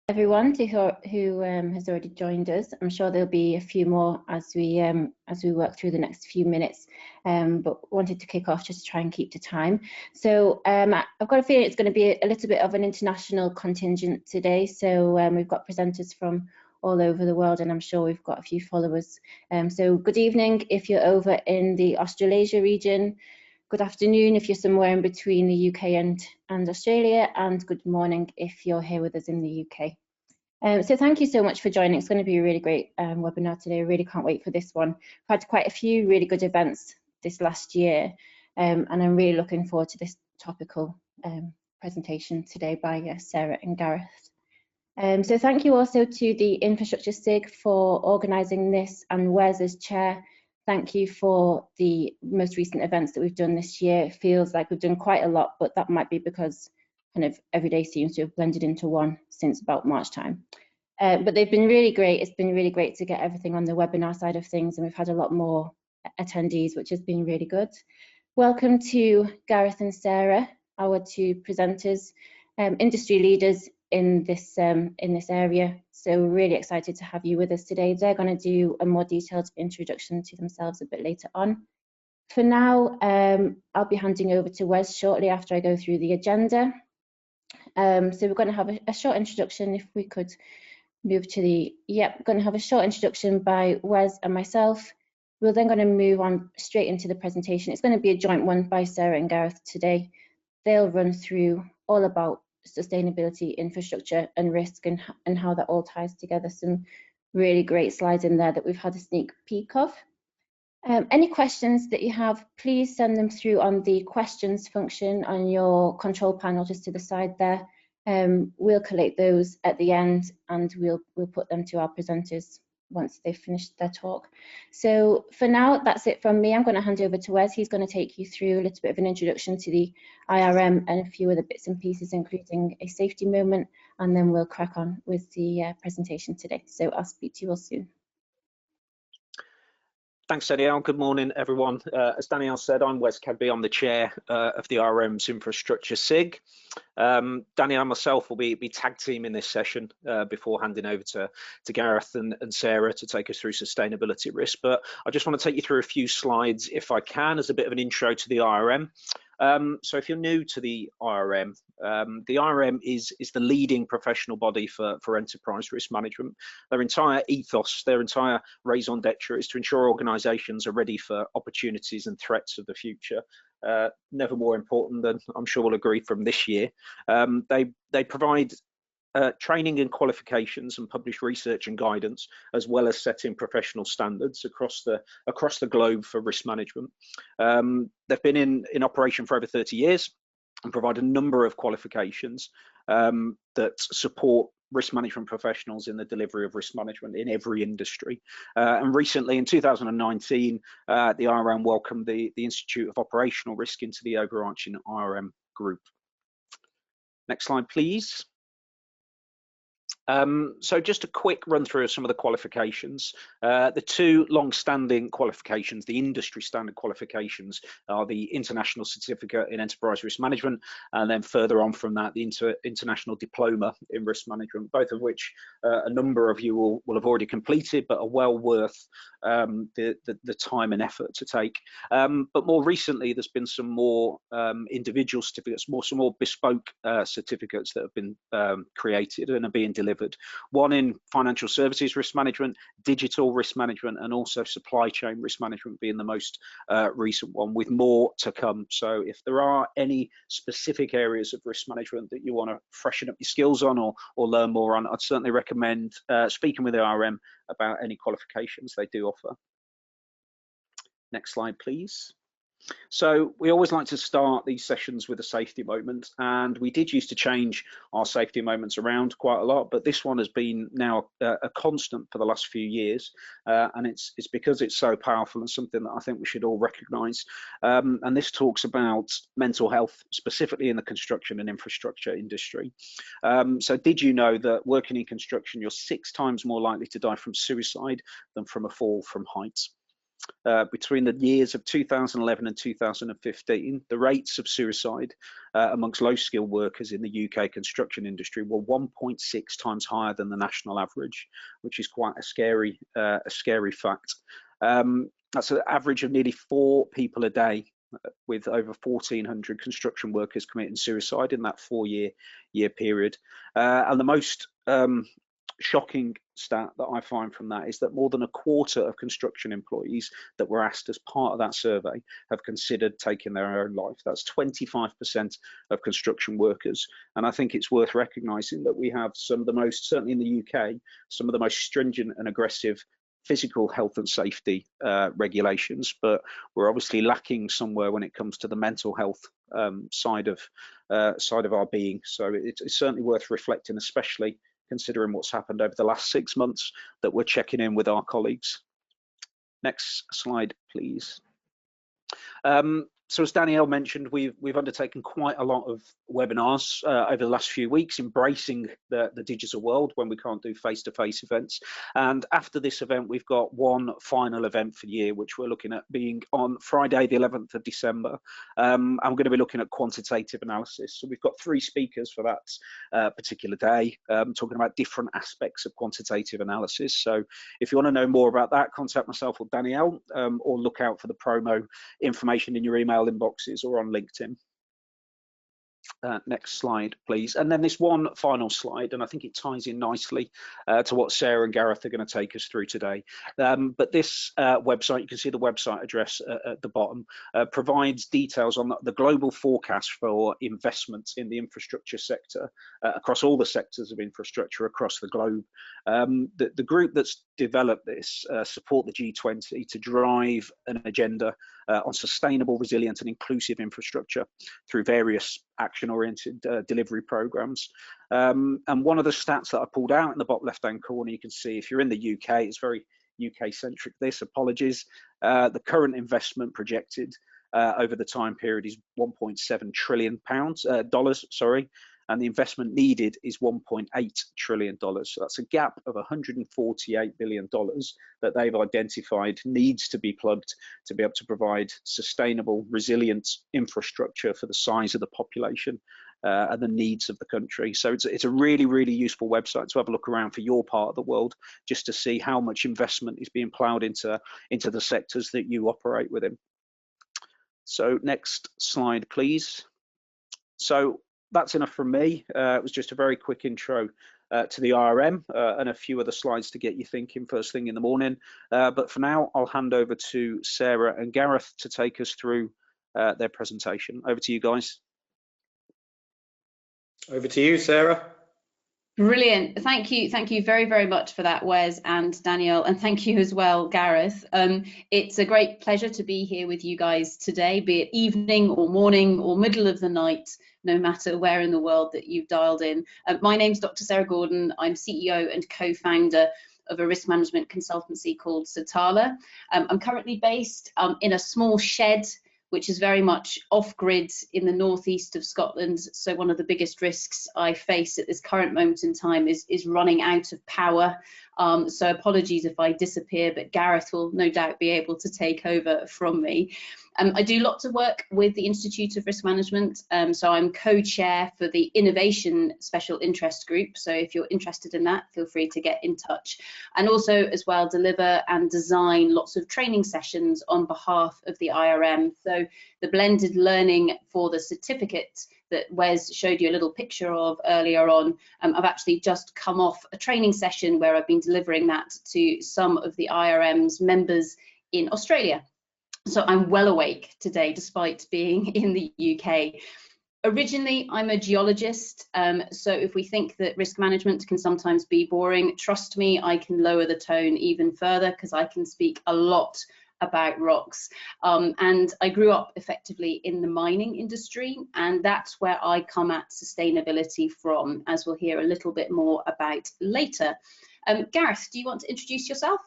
everyone who has already joined us. I'm sure there'll be a few more as we work through the next few minutes, but wanted to kick off just to try and keep to time. So I've got a feeling it's going to be a little bit of an international contingent today. So we've got presenters from all over the world, and I'm sure we've got a few followers. So good evening if you're over in the Australasia region. Good afternoon if you're somewhere in between the UK and Australia, and good morning if you're here with us in the UK. So thank you so much for joining. It's going to be a really great webinar today. I really can't wait for this one. We've had quite a few really good events this last year, and I'm really looking forward to this topical presentation today by Sarah and Gareth. So thank you also to the Infrastructure SIG for organising this, and Wes as chair. Thank you for the most recent events that we've done this year. It feels like we've done quite a lot, but that might be because kind of every day seems to have blended into one since about March time. But they've been really great. It's been really great to get everything on the webinar side of things, and we've had a lot more attendees, which has been really good. Welcome to Gareth and Sarah, our two presenters, industry leaders in this area. So we're really excited to have you with us today. They're going to do a more detailed introduction to themselves a bit later on. For now, I'll be handing over to Wes shortly after I go through the agenda. So we're going to have a short introduction. If we could move to the, we're going to have a short introduction by Wes and myself. We're then going to move on straight into the presentation. It's going to be a joint one by Sarah and Gareth today. They'll run through all about sustainability, infrastructure and risk, and how that all ties together. Some really great slides in there that we've had a sneak peek of. Any questions that you have, please send them through on the questions function on your control panel just to the side there. We'll collate those at the end, and we'll put them to our presenters once they've finished their talk. So for now, that's it from me. I'm going to hand over to Wes. He's going to take you through a little bit of an introduction to the IRM and a few other bits and pieces, including a safety moment, and then we'll crack on with the presentation today. So I'll speak to you all soon. Thanks, Danielle. Good morning, everyone. As Danielle said, I'm Wes Cadby. I'm the chair of the IRM's Infrastructure SIG. Danielle and myself will be tag team in this session before handing over to Gareth and Sarah to take us through sustainability risk. But I just want to take you through a few slides, if I can, as a bit of an intro to the IRM. So if you're new to the IRM is the leading professional body for enterprise risk management. Their entire ethos, their entire raison d'etre is to ensure organisations are ready for opportunities and threats of the future. Never more important than, I'm sure we'll agree, from this year. They provide training and qualifications and publish research and guidance, as well as setting professional standards across the globe for risk management. They've been in operation for over 30 years and provide a number of qualifications that support risk management professionals in the delivery of risk management in every industry. And recently, in 2019, the IRM welcomed the Institute of Operational Risk into the overarching IRM group. Next slide, please. So just a quick run through of some of the qualifications. The two long-standing qualifications, the industry standard qualifications, are the International Certificate in Enterprise Risk Management, and then further on from that, the International Diploma in Risk Management, both of which a number of you will have already completed, but are well worth the time and effort to take. But more recently, there's been some more individual certificates, some more bespoke certificates that have been created and are being delivered. One in financial services risk management, digital risk management, and also supply chain risk management being the most recent one, with more to come. So if there are any specific areas of risk management that you want to freshen up your skills on or learn more on, I'd certainly recommend speaking with the IRM about any qualifications they do offer. Next slide, please. So we always like to start these sessions with a safety moment, and we did used to change our safety moments around quite a lot, but this one has been now a constant for the last few years, and it's because it's so powerful and something that I think we should all recognise. And this talks about mental health, specifically in the construction and infrastructure industry. So did you know that working in construction, you're 6 times more likely to die from suicide than from a fall from heights? between the years of 2011 and 2015, the rates of suicide amongst low-skilled workers in the UK construction industry were 1.6 times higher than the national average, which is quite a scary fact. That's an average of nearly 4 people a day, with over 1,400 construction workers committing suicide in that 4-year period. And the most shocking stat that I find from that is that more than a quarter of construction employees that were asked as part of that survey have considered taking their own life. That's 25% of construction workers. And I think it's worth recognising that we have some of the most, certainly in the UK, some of the most stringent and aggressive physical health and safety regulations, but we're obviously lacking somewhere when it comes to the mental health side of our being. So it's certainly worth reflecting, especially considering what's happened over the last 6 months, that we're checking in with our colleagues. Next slide, please. So as Danielle mentioned, we've undertaken quite a lot of webinars over the last few weeks, embracing the digital world when we can't do face-to-face events. And after this event, we've got one final event for the year, which we're looking at being on Friday, the 11th of December. And we're going to be looking at quantitative analysis. So we've got 3 speakers for that particular day, talking about different aspects of quantitative analysis. So if you want to know more about that, contact myself or Danielle, or look out for the promo information in your email inboxes or on LinkedIn. Next slide, please. And then this one final slide, and I think it ties in nicely to what Sarah and Gareth are going to take us through today. But this website, you can see the website address at the bottom, provides details on the global forecast for investment in the infrastructure sector across all the sectors of infrastructure across the globe. The group that's developed this support the G20 to drive an agenda on sustainable, resilient and inclusive infrastructure through various action-oriented delivery programs. And one of the stats that I pulled out in the bottom left-hand corner, you can see if you're in the UK, it's very UK-centric, this, apologies. The current investment projected over the time period is £1.7 trillion, and the investment needed is $1.8 trillion. So that's a gap of $148 billion that they've identified needs to be plugged to be able to provide sustainable, resilient infrastructure for the size of the population and the needs of the country. So it's a really, really useful website to have a look around for your part of the world, just to see how much investment is being ploughed into the sectors that you operate within. So next slide, please. So that's enough from me. It was just a very quick intro to the IRM and a few other slides to get you thinking first thing in the morning. But for now, I'll hand over to Sarah and Gareth to take us through their presentation. Over to you guys. Over to you, Sarah. Brilliant. Thank you very, very much for that, Wes and Danielle, and thank you as well, Gareth. It's a great pleasure to be here with you guys today, be it evening or morning or middle of the night, no matter where in the world that you've dialed in. My name's Dr. Sarah Gordon. I'm CEO and co-founder of a risk management consultancy called Satala. I'm currently based in a small shed which is very much off-grid in the northeast of Scotland. So one of the biggest risks I face at this current moment in time is running out of power. So apologies if I disappear, but Gareth will no doubt be able to take over from me. I do lots of work with the Institute of Risk Management. So I'm co-chair for the Innovation Special Interest Group. So if you're interested in that, feel free to get in touch. And also as well, deliver and design lots of training sessions on behalf of the IRM. So the blended learning for the certificate that Wes showed you a little picture of earlier on, I've actually just come off a training session where I've been delivering that to some of the IRM's members in Australia. So I'm well awake today, despite being in the UK. Originally, I'm a geologist, so if we think that risk management can sometimes be boring, trust me, I can lower the tone even further because I can speak a lot about rocks. And I grew up effectively in the mining industry, and that's where I come at sustainability from, as we'll hear a little bit more about later. Gareth, do you want to introduce yourself?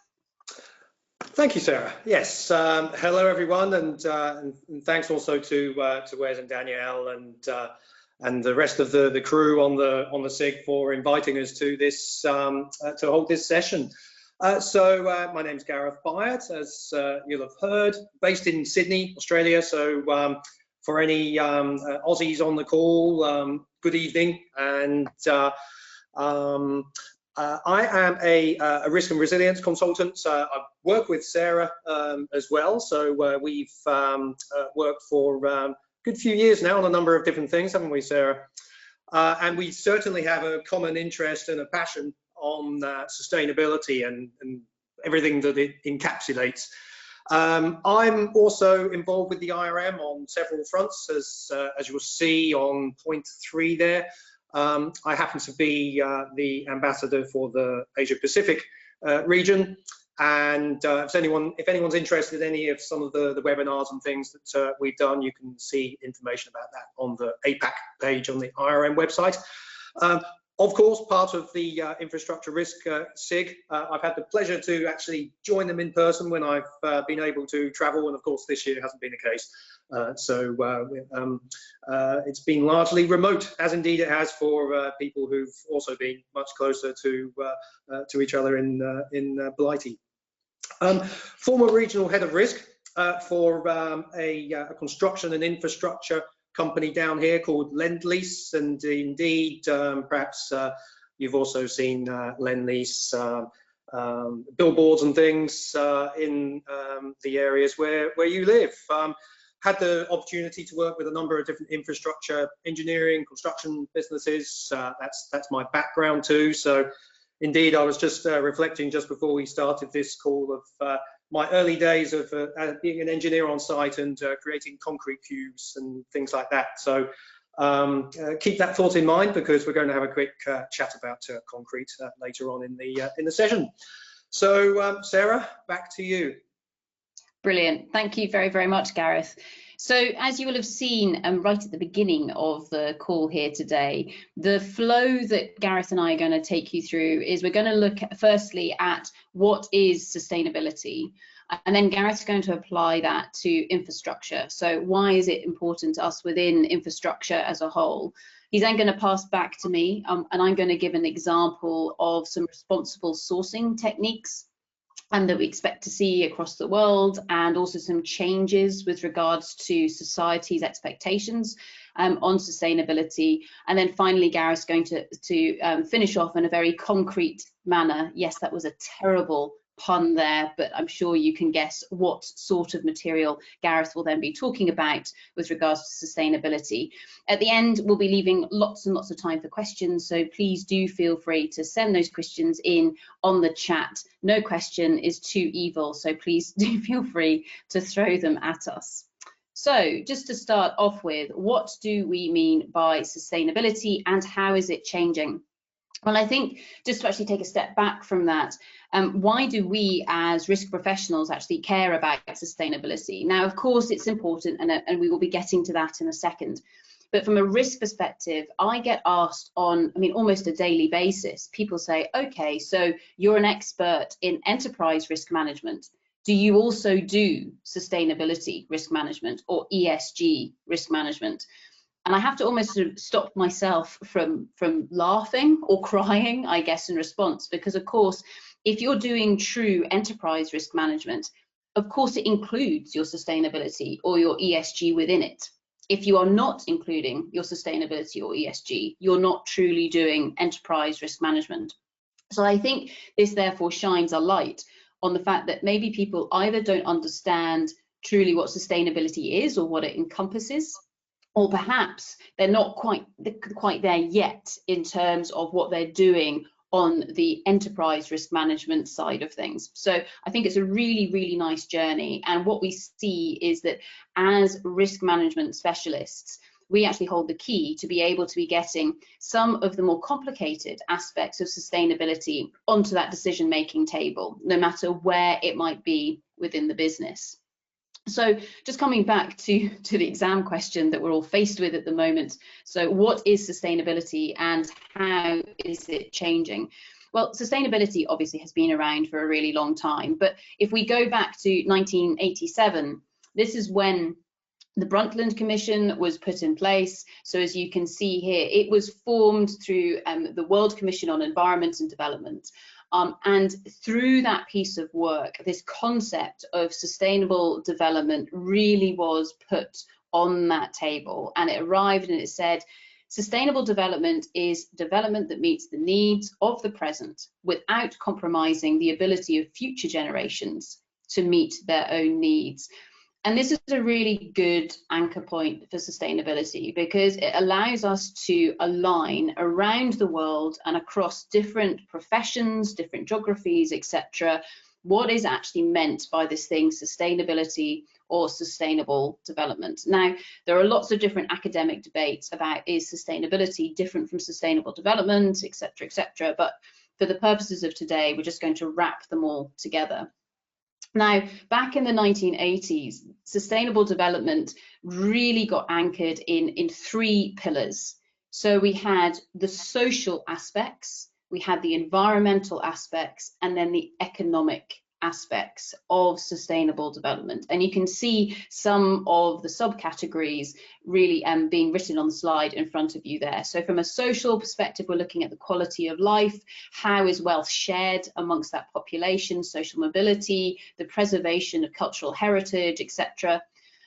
Thank you, Sarah. Yes, hello everyone, and thanks also to Wes and Danielle and the rest of the crew on the SIG for inviting us to this to hold this session. My name's Gareth Byatt, as you'll have heard, based in Sydney, Australia. So for any Aussies on the call, good evening. And I am a risk and resilience consultant. I work with Sarah as well. So we've worked for a good few years now on a number of different things, haven't we, Sarah? And we certainly have a common interest and a passion on sustainability and everything that it encapsulates. I'm also involved with the IRM on several fronts, as you'll see on point 3 there. I happen to be the ambassador for the Asia Pacific region, and if anyone's interested in any of some of the webinars and things that we've done, you can see information about that on the APAC page on the IRM website. Of course, part of the infrastructure risk SIG, I've had the pleasure to actually join them in person when I've been able to travel, and of course this year hasn't been the case. It's been largely remote, as indeed it has for people who've also been much closer to each other in Blighty. Former regional head of risk for a construction and infrastructure company down here called Lend-Lease, and indeed perhaps you've also seen Lend-Lease billboards and things in the areas where you live. Had the opportunity to work with a number of different infrastructure engineering construction businesses. That's my background too. So indeed I was just reflecting just before we started this call of my early days of being an engineer on site and creating concrete cubes and things like that. So keep that thought in mind, because we're going to have a quick chat about concrete later on in the session. So Sarah, back to you. Brilliant. Thank you very, very much, Gareth. So as you will have seen right at the beginning of the call here today, the flow that Gareth and I are going to take you through is we're going to look at, firstly at what is sustainability, and then Gareth's going to apply that to infrastructure. So why is it important to us within infrastructure as a whole? He's then going to pass back to me, and I'm going to give an example of some responsible sourcing techniques and that we expect to see across the world, and also some changes with regards to society's expectations on sustainability. And then finally, Gareth's going to finish off in a very concrete manner. Yes, that was a terrible pun there, but I'm sure you can guess what sort of material Gareth will then be talking about with regards to sustainability. At the end, we'll be leaving lots and lots of time for questions, so please do feel free to send those questions in on the chat. No question is too evil, so please do feel free to throw them at us. So just to start off with, what do we mean by sustainability and how is it changing? Well, I think just to actually take a step back from that, why do we as risk professionals actually care about sustainability? Now, of course, it's important, and we will be getting to that in a second. But from a risk perspective, I get asked on, almost a daily basis. People say, okay, so you're an expert in enterprise risk management. Do you also do sustainability risk management or ESG risk management? And I have to almost sort of stop myself from laughing or crying, I guess, in response, because of course, if you're doing true enterprise risk management, of course it includes your sustainability or your ESG within it. If you are not including your sustainability or ESG, you're not truly doing enterprise risk management. So I think this therefore shines a light on the fact that maybe people either don't understand truly what sustainability is or what it encompasses, or perhaps they're not quite there yet in terms of what they're doing on the enterprise risk management side of things. So I think it's a really, really nice journey. And what we see is that as risk management specialists, we actually hold the key to be able to be getting some of the more complicated aspects of sustainability onto that decision-making table, no matter where it might be within the business. So just coming back to the exam question that we're all faced with at the moment. So what is sustainability and how is it changing? Well, sustainability obviously has been around for a really long time, but if we go back to 1987, this is when The Brundtland Commission was put in place. So as you can see here, it was formed through the World Commission on Environment and Development. And through that piece of work, this concept of sustainable development really was put on that table, and it arrived and it said, sustainable development is development that meets the needs of the present without compromising the ability of future generations to meet their own needs. And this is a really good anchor point for sustainability, because it allows us to align around the world and across different professions, different geographies, etc., what is actually meant by this thing, sustainability or sustainable development. Now, there are lots of different academic debates about, is sustainability different from sustainable development, etc., etc., but for the purposes of today, we're just going to wrap them all together. Now, back in the 1980s, sustainable development really got anchored in three pillars. So we had the social aspects, we had the environmental aspects, and then the economic aspects of sustainable development. And you can see some of the subcategories really being written on the slide in front of you there. So from a social perspective, we're looking at the quality of life, how is wealth shared amongst that population, social mobility, the preservation of cultural heritage, etc.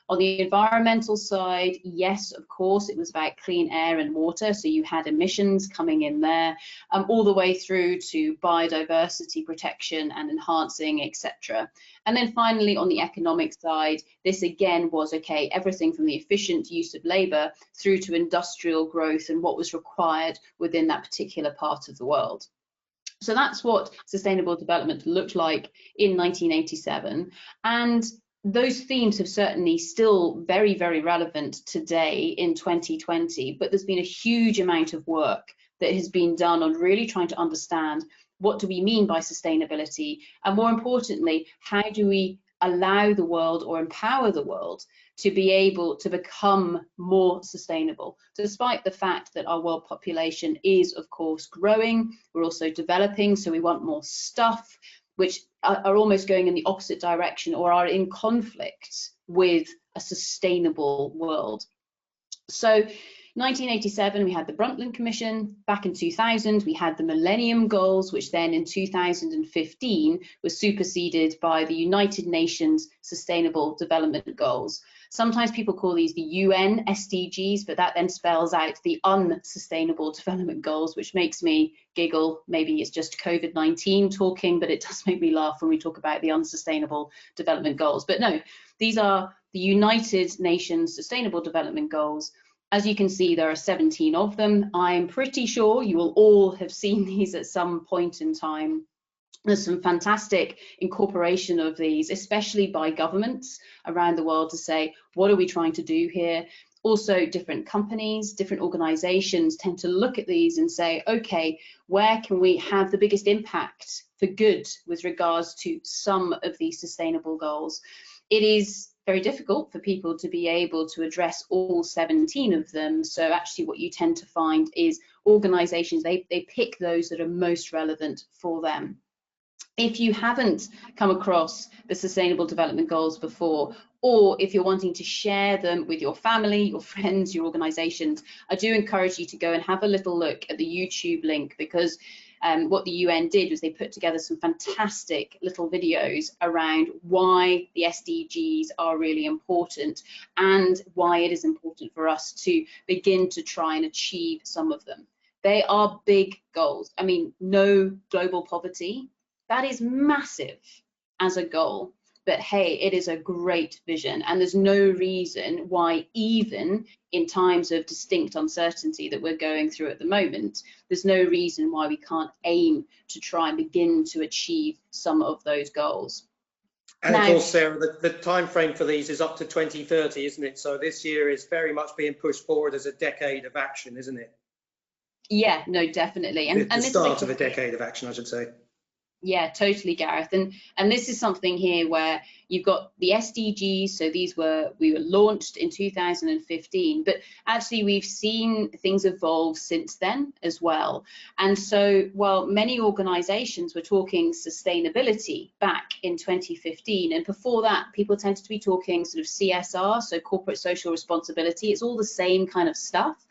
On the environmental side, yes, of course, it was about clean air and water. So you had emissions coming in there, all the way through to biodiversity protection and enhancing, etc. And then finally, on the economic side, this again was, okay, everything from the efficient use of labor through to industrial growth and what was required within that particular part of the world. So that's what sustainable development looked like in 1987. And those themes have certainly still very, very relevant today in 2020, but there's been a huge amount of work that has been done on really trying to understand what do we mean by sustainability, and more importantly, how do we allow the world or empower the world to be able to become more sustainable, despite the fact that our world population is, of course, growing. We're also developing, so we want more stuff, which are almost going in the opposite direction or are in conflict with a sustainable world. So 1987, we had the Brundtland Commission. Back in 2000, we had the Millennium Goals, which then in 2015 was superseded by the United Nations Sustainable Development Goals. Sometimes people call these the UN SDGs, but that then spells out the unsustainable development goals, which makes me giggle. Maybe it's just COVID-19 talking, but it does make me laugh when we talk about the unsustainable development goals. But no, these are the United Nations Sustainable Development Goals. As you can see, there are 17 of them. I'm pretty sure you will all have seen these at some point in time. There's some fantastic incorporation of these, especially by governments around the world, to say, what are we trying to do here? Also, different companies, different organizations tend to look at these and say, okay, where can we have the biggest impact for good with regards to some of these sustainable goals? It is very difficult for people to be able to address all 17 of them. So actually what you tend to find is organizations, they pick those that are most relevant for them. If you haven't come across the Sustainable Development Goals before, or if you're wanting to share them with your family, your friends, your organizations, I do encourage you to go and have a little look at the YouTube link, because what the UN did was they put together some fantastic little videos around why the SDGs are really important and why it is important for us to begin to try and achieve some of them. They are big goals. I mean, no global poverty. That is massive as a goal, but hey, it is a great vision, and there's no reason why, even in times of distinct uncertainty that we're going through at the moment, there's no reason why we can't aim to try and begin to achieve some of those goals. And now, of course, Sarah, the time frame for these is up to 2030, isn't it? So this year is very much being pushed forward as a decade of action, isn't it? Yeah, no, definitely. And the start of a decade of action, I should say. Yeah, totally, Gareth. And this is something here where you've got the SDGs. So we were launched in 2015, but actually we've seen things evolve since then as well. And so while many organizations were talking sustainability back in 2015, and before that, people tended to be talking sort of CSR, so corporate social responsibility. It's all the same kind of stuff.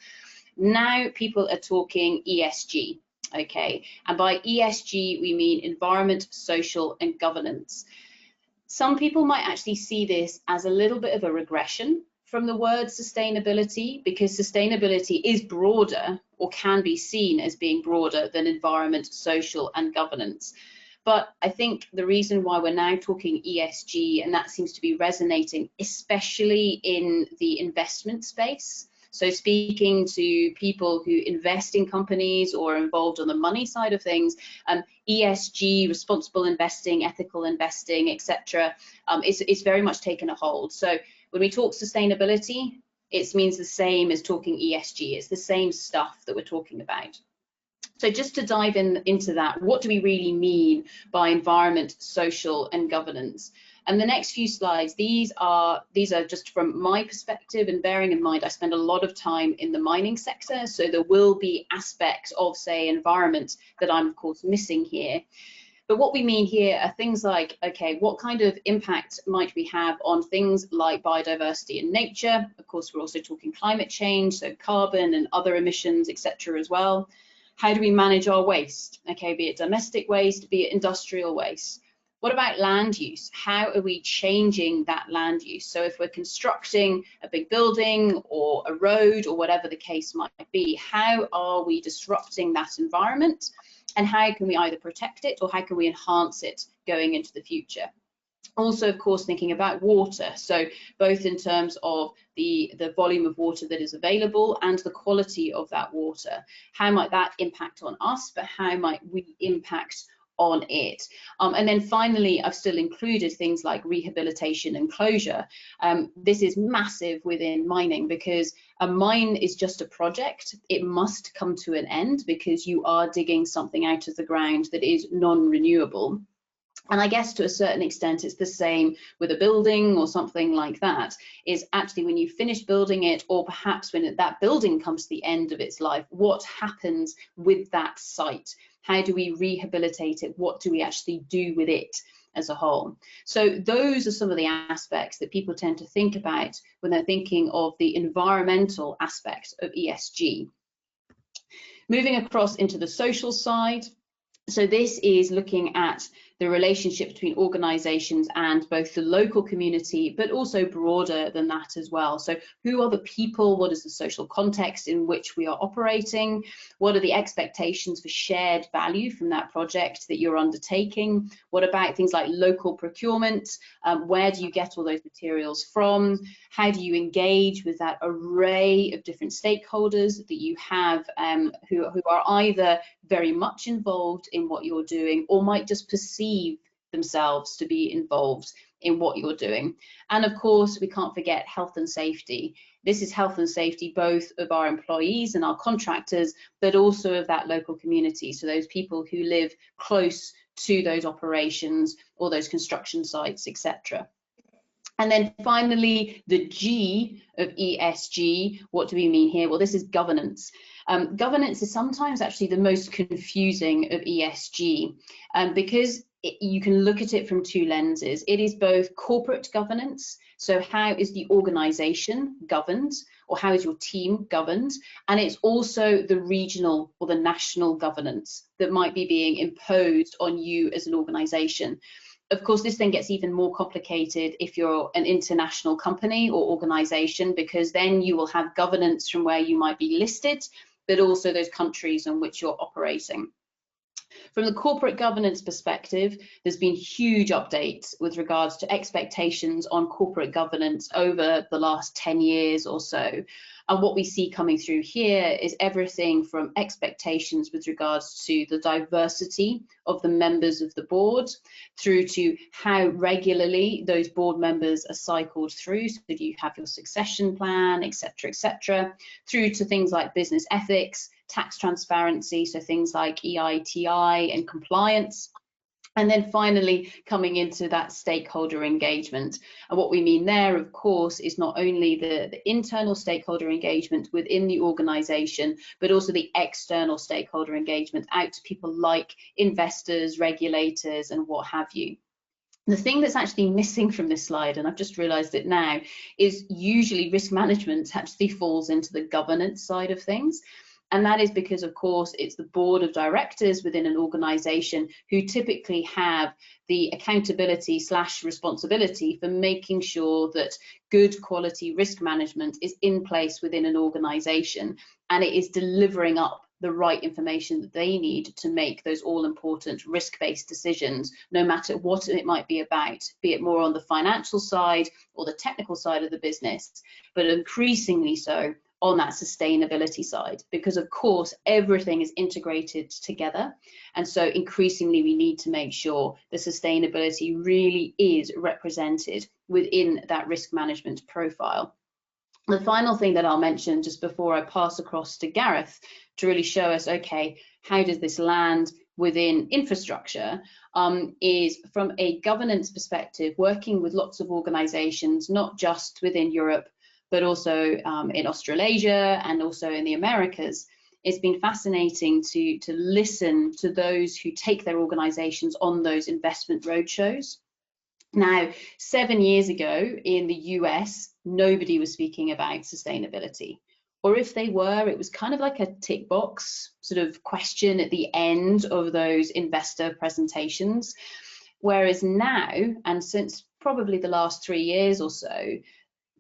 Now people are talking ESG. Okay, and by ESG we mean environment, social and governance. Some people might actually see this as a little bit of a regression from the word sustainability, because sustainability is broader, or can be seen as being broader than environment, social and governance. But I think the reason why we're now talking ESG, and that seems to be resonating, especially in the investment space. So speaking to people who invest in companies or are involved on the money side of things, ESG, responsible investing, ethical investing, etc., it's very much taken a hold. So when we talk sustainability, it means the same as talking ESG. It's the same stuff that we're talking about. So just to dive into that, what do we really mean by environment, social and governance? And the next few slides, these are just from my perspective, and bearing in mind I spend a lot of time in the mining sector, so there will be aspects of, say, environment that I'm of course missing here. But what we mean here are things like, okay, what kind of impact might we have on things like biodiversity and nature? Of course, we're also talking climate change, so carbon and other emissions, etc. as well. How do we manage our waste? Okay, be it domestic waste, be it industrial waste. What about land use? How are we changing that land use? So if we're constructing a big building or a road or whatever the case might be, how are we disrupting that environment? And how can we either protect it or how can we enhance it going into the future? Also, of course, thinking about water. So both in terms of the volume of water that is available and the quality of that water. How might that impact on us, but how might we impact on it? And then finally, I've still included things like rehabilitation and closure. This is massive within mining, because a mine is just a project. It must come to an end because you are digging something out of the ground that is non-renewable. And I guess to a certain extent, it's the same with a building or something like that, is actually when you finish building it, or perhaps when that building comes to the end of its life, what happens with that site? How do we rehabilitate it? What do we actually do with it as a whole? So those are some of the aspects that people tend to think about when they're thinking of the environmental aspect of ESG. Moving across into the social side. So this is looking at the relationship between organisations and both the local community, but also broader than that as well. So who are the people? What is the social context in which we are operating? What are the expectations for shared value from that project that you're undertaking? What about things like local procurement? Where do you get all those materials from? How do you engage with that array of different stakeholders that you have, who are either very much involved in what you're doing or might just perceive themselves to be involved in what you're doing? And of course, we can't forget health and safety. This is health and safety both of our employees and our contractors, but also of that local community. So those people who live close to those operations or those construction sites, etc. And then finally, the G of ESG, what do we mean here? Well, this is governance. Governance is sometimes actually the most confusing of ESG, because you can look at it from two lenses. It is both corporate governance, so how is the organization governed, or how is your team governed? And it's also the regional or the national governance that might be being imposed on you as an organization. Of course, this then gets even more complicated if you're an international company or organization, because then you will have governance from where you might be listed, but also those countries in which you're operating. From the corporate governance perspective, there's been huge updates with regards to expectations on corporate governance over the last 10 years or so. And what we see coming through here is everything from expectations with regards to the diversity of the members of the board, through to how regularly those board members are cycled through, so that you have your succession plan, etc., through to things like business ethics, tax transparency, so things like EITI and compliance, And then finally, coming into that stakeholder engagement. And what we mean there, of course, is not only the internal stakeholder engagement within the organization, but also the external stakeholder engagement out to people like investors, regulators, and what have you. The thing that's actually missing from this slide, and I've just realized it now, is usually risk management actually falls into the governance side of things. And that is because, of course, it's the board of directors within an organization who typically have the accountability / responsibility for making sure that good quality risk management is in place within an organization, and it is delivering up the right information that they need to make those all-important risk-based decisions, no matter what it might be about, be it more on the financial side or the technical side of the business, but increasingly so on that sustainability side, because of course everything is integrated together, and so increasingly we need to make sure the sustainability really is represented within that risk management profile. The final thing that I'll mention just before I pass across to Gareth to really show us, okay, how does this land within infrastructure, is from a governance perspective, working with lots of organizations, not just within Europe, but also in Australasia and also in the Americas. It's been fascinating to listen to those who take their organizations on those investment roadshows. Now, 7 years ago in the US, nobody was speaking about sustainability. Or if they were, it was kind of like a tick box sort of question at the end of those investor presentations. Whereas now, and since probably the last 3 years or so,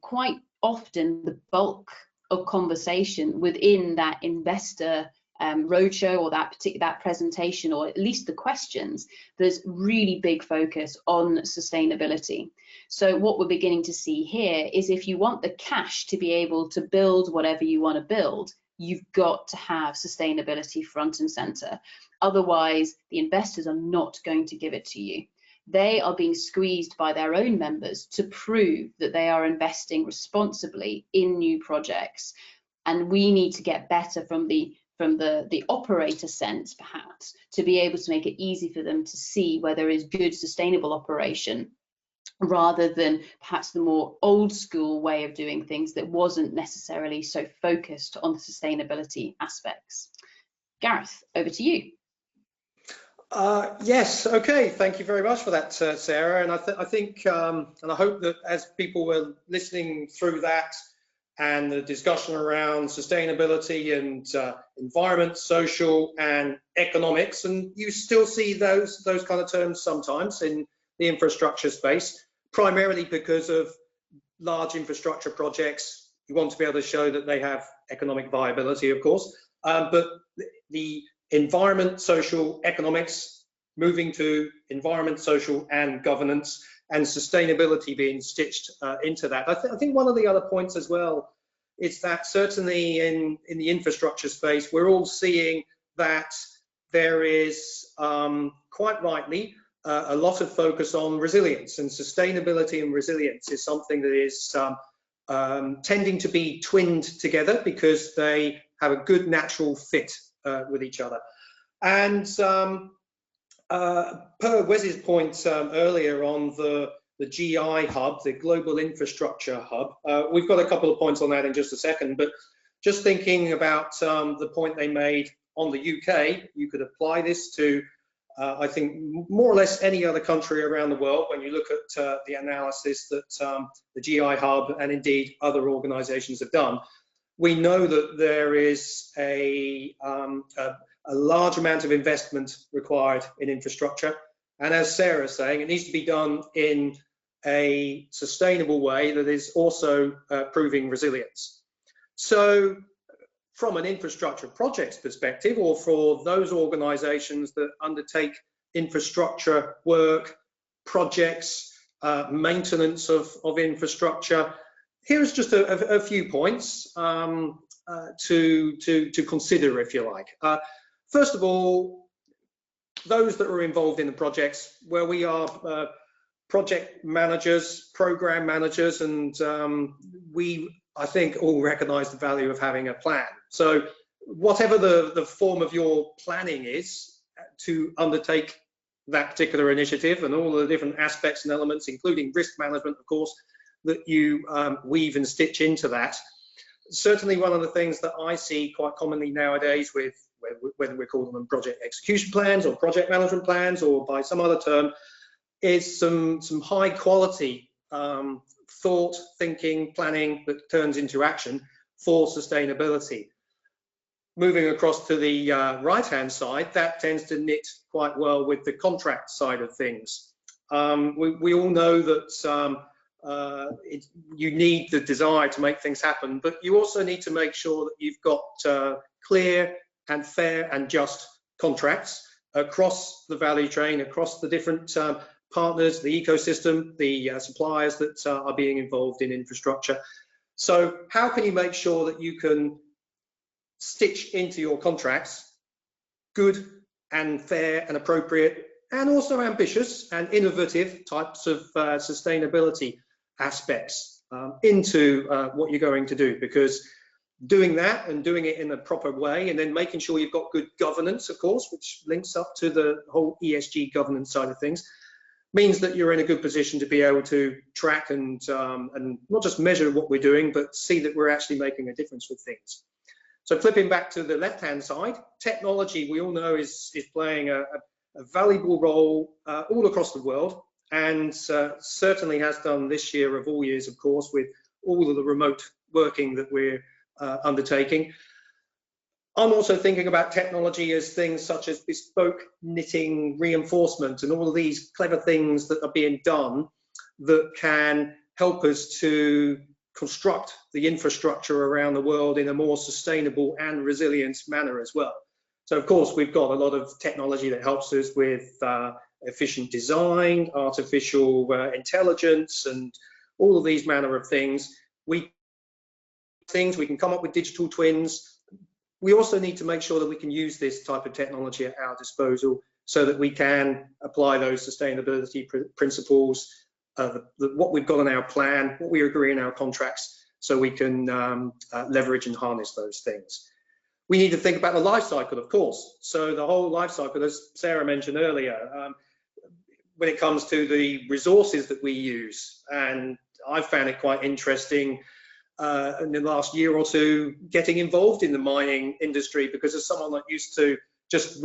quite often the bulk of conversation within that investor roadshow or that presentation, or at least the questions, there's really big focus on sustainability. So what we're beginning to see here is if you want the cash to be able to build whatever you want to build, you've got to have sustainability front and center. Otherwise, the investors are not going to give it to you. They are being squeezed by their own members to prove that they are investing responsibly in new projects. And we need to get better from the operator sense, perhaps, to be able to make it easy for them to see where there is good sustainable operation, rather than perhaps the more old school way of doing things that wasn't necessarily so focused on the sustainability aspects. Gareth, over to you. Yes, okay, thank you very much for that, Sarah. And I think, and I hope that as people were listening through that and the discussion around sustainability and environment, social and economics, and you still see those kind of terms sometimes in the infrastructure space, primarily because of large infrastructure projects. You want to be able to show that they have economic viability, of course, but the environment, social, economics, moving to environment, social and governance, and sustainability being stitched into that. I think one of the other points as well is that certainly in the infrastructure space, we're all seeing that there is quite rightly a lot of focus on resilience, and sustainability and resilience is something that is tending to be twinned together because they have a good natural fit with each other. And per Wes's point earlier on the GI hub, the Global Infrastructure Hub, we've got a couple of points on that in just a second, but just thinking about the point they made on the UK, you could apply this to I think more or less any other country around the world when you look at the analysis that the GI hub and indeed other organizations have done. We know that there is a large amount of investment required in infrastructure. And as Sarah's saying, it needs to be done in a sustainable way that is also proving resilience. So from an infrastructure projects perspective, or for those organizations that undertake infrastructure work, projects, maintenance of infrastructure, here's just a few points to consider, if you like. First of all, those that are involved in the projects, where we are project managers, program managers, and we, I think, all recognize the value of having a plan. So whatever the form of your planning is to undertake that particular initiative and all the different aspects and elements, including risk management, of course, that you weave and stitch into that. Certainly one of the things that I see quite commonly nowadays, with whether we're calling them project execution plans or project management plans or by some other term, is some high quality thought, thinking, planning that turns into action for sustainability. Moving across to the right-hand side, that tends to knit quite well with the contract side of things. We all know that you need the desire to make things happen, but you also need to make sure that you've got clear and fair and just contracts across the value chain, across the different partners, the ecosystem, the suppliers that are being involved in infrastructure. So how can you make sure that you can stitch into your contracts good and fair and appropriate and also ambitious and innovative types of sustainability aspects into what you're going to do? Because doing that and doing it in a proper way, and then making sure you've got good governance, of course, which links up to the whole ESG governance side of things, means that you're in a good position to be able to track and not just measure what we're doing, but see that we're actually making a difference with things. So flipping back to the left-hand side, technology, we all know, is playing a valuable role all across the world, and certainly has done this year of all years, of course, with all of the remote working that we're undertaking. I'm also thinking about technology as things such as bespoke knitting, reinforcement, and all of these clever things that are being done that can help us to construct the infrastructure around the world in a more sustainable and resilient manner as well. So of course we've got a lot of technology that helps us with efficient design, artificial intelligence, and all of these manner of things. We can come up with digital twins. We also need to make sure that we can use this type of technology at our disposal so that we can apply those sustainability principles, what we've got in our plan, what we agree in our contracts, so we can leverage and harness those things. We need to think about the life cycle, of course. So the whole life cycle, as Sarah mentioned earlier, when it comes to the resources that we use. And I've found it quite interesting in the last year or two getting involved in the mining industry, because as someone that used to just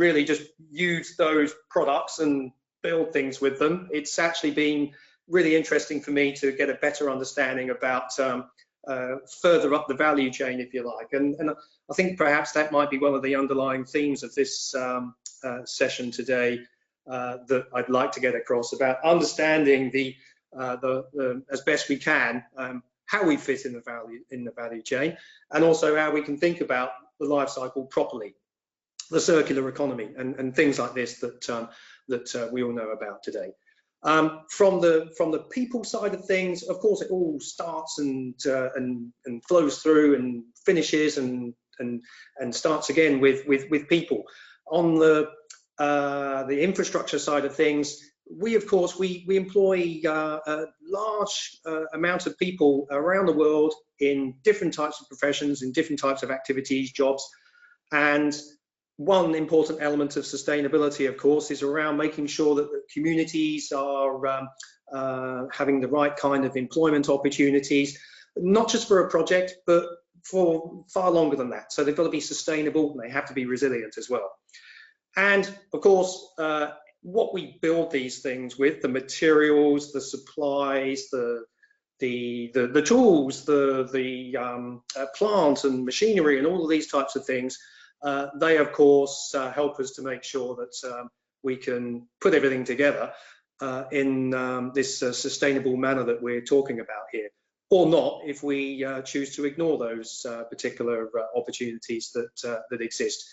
use those products and build things with them, it's actually been really interesting for me to get a better understanding about further up the value chain, if you like. And I think perhaps that might be one of the underlying themes of this session today that I'd like to get across, about understanding as best we can how we fit in the value chain, and also how we can think about the life cycle properly, the circular economy, and things like this that we all know about today. From the people side of things, of course, it all starts and flows through and finishes and starts again with people. On the infrastructure side of things, we employ a large amount of people around the world in different types of professions, in different types of activities, jobs. And one important element of sustainability, of course, is around making sure that the communities are having the right kind of employment opportunities, not just for a project, but for far longer than that. So they've got to be sustainable, and they have to be resilient as well. And of course, what we build these things with, the materials, the supplies, the tools, the plant and machinery, and all of these types of things, they of course help us to make sure that we can put everything together in this sustainable manner that we're talking about here, or not if we choose to ignore those particular opportunities that exist.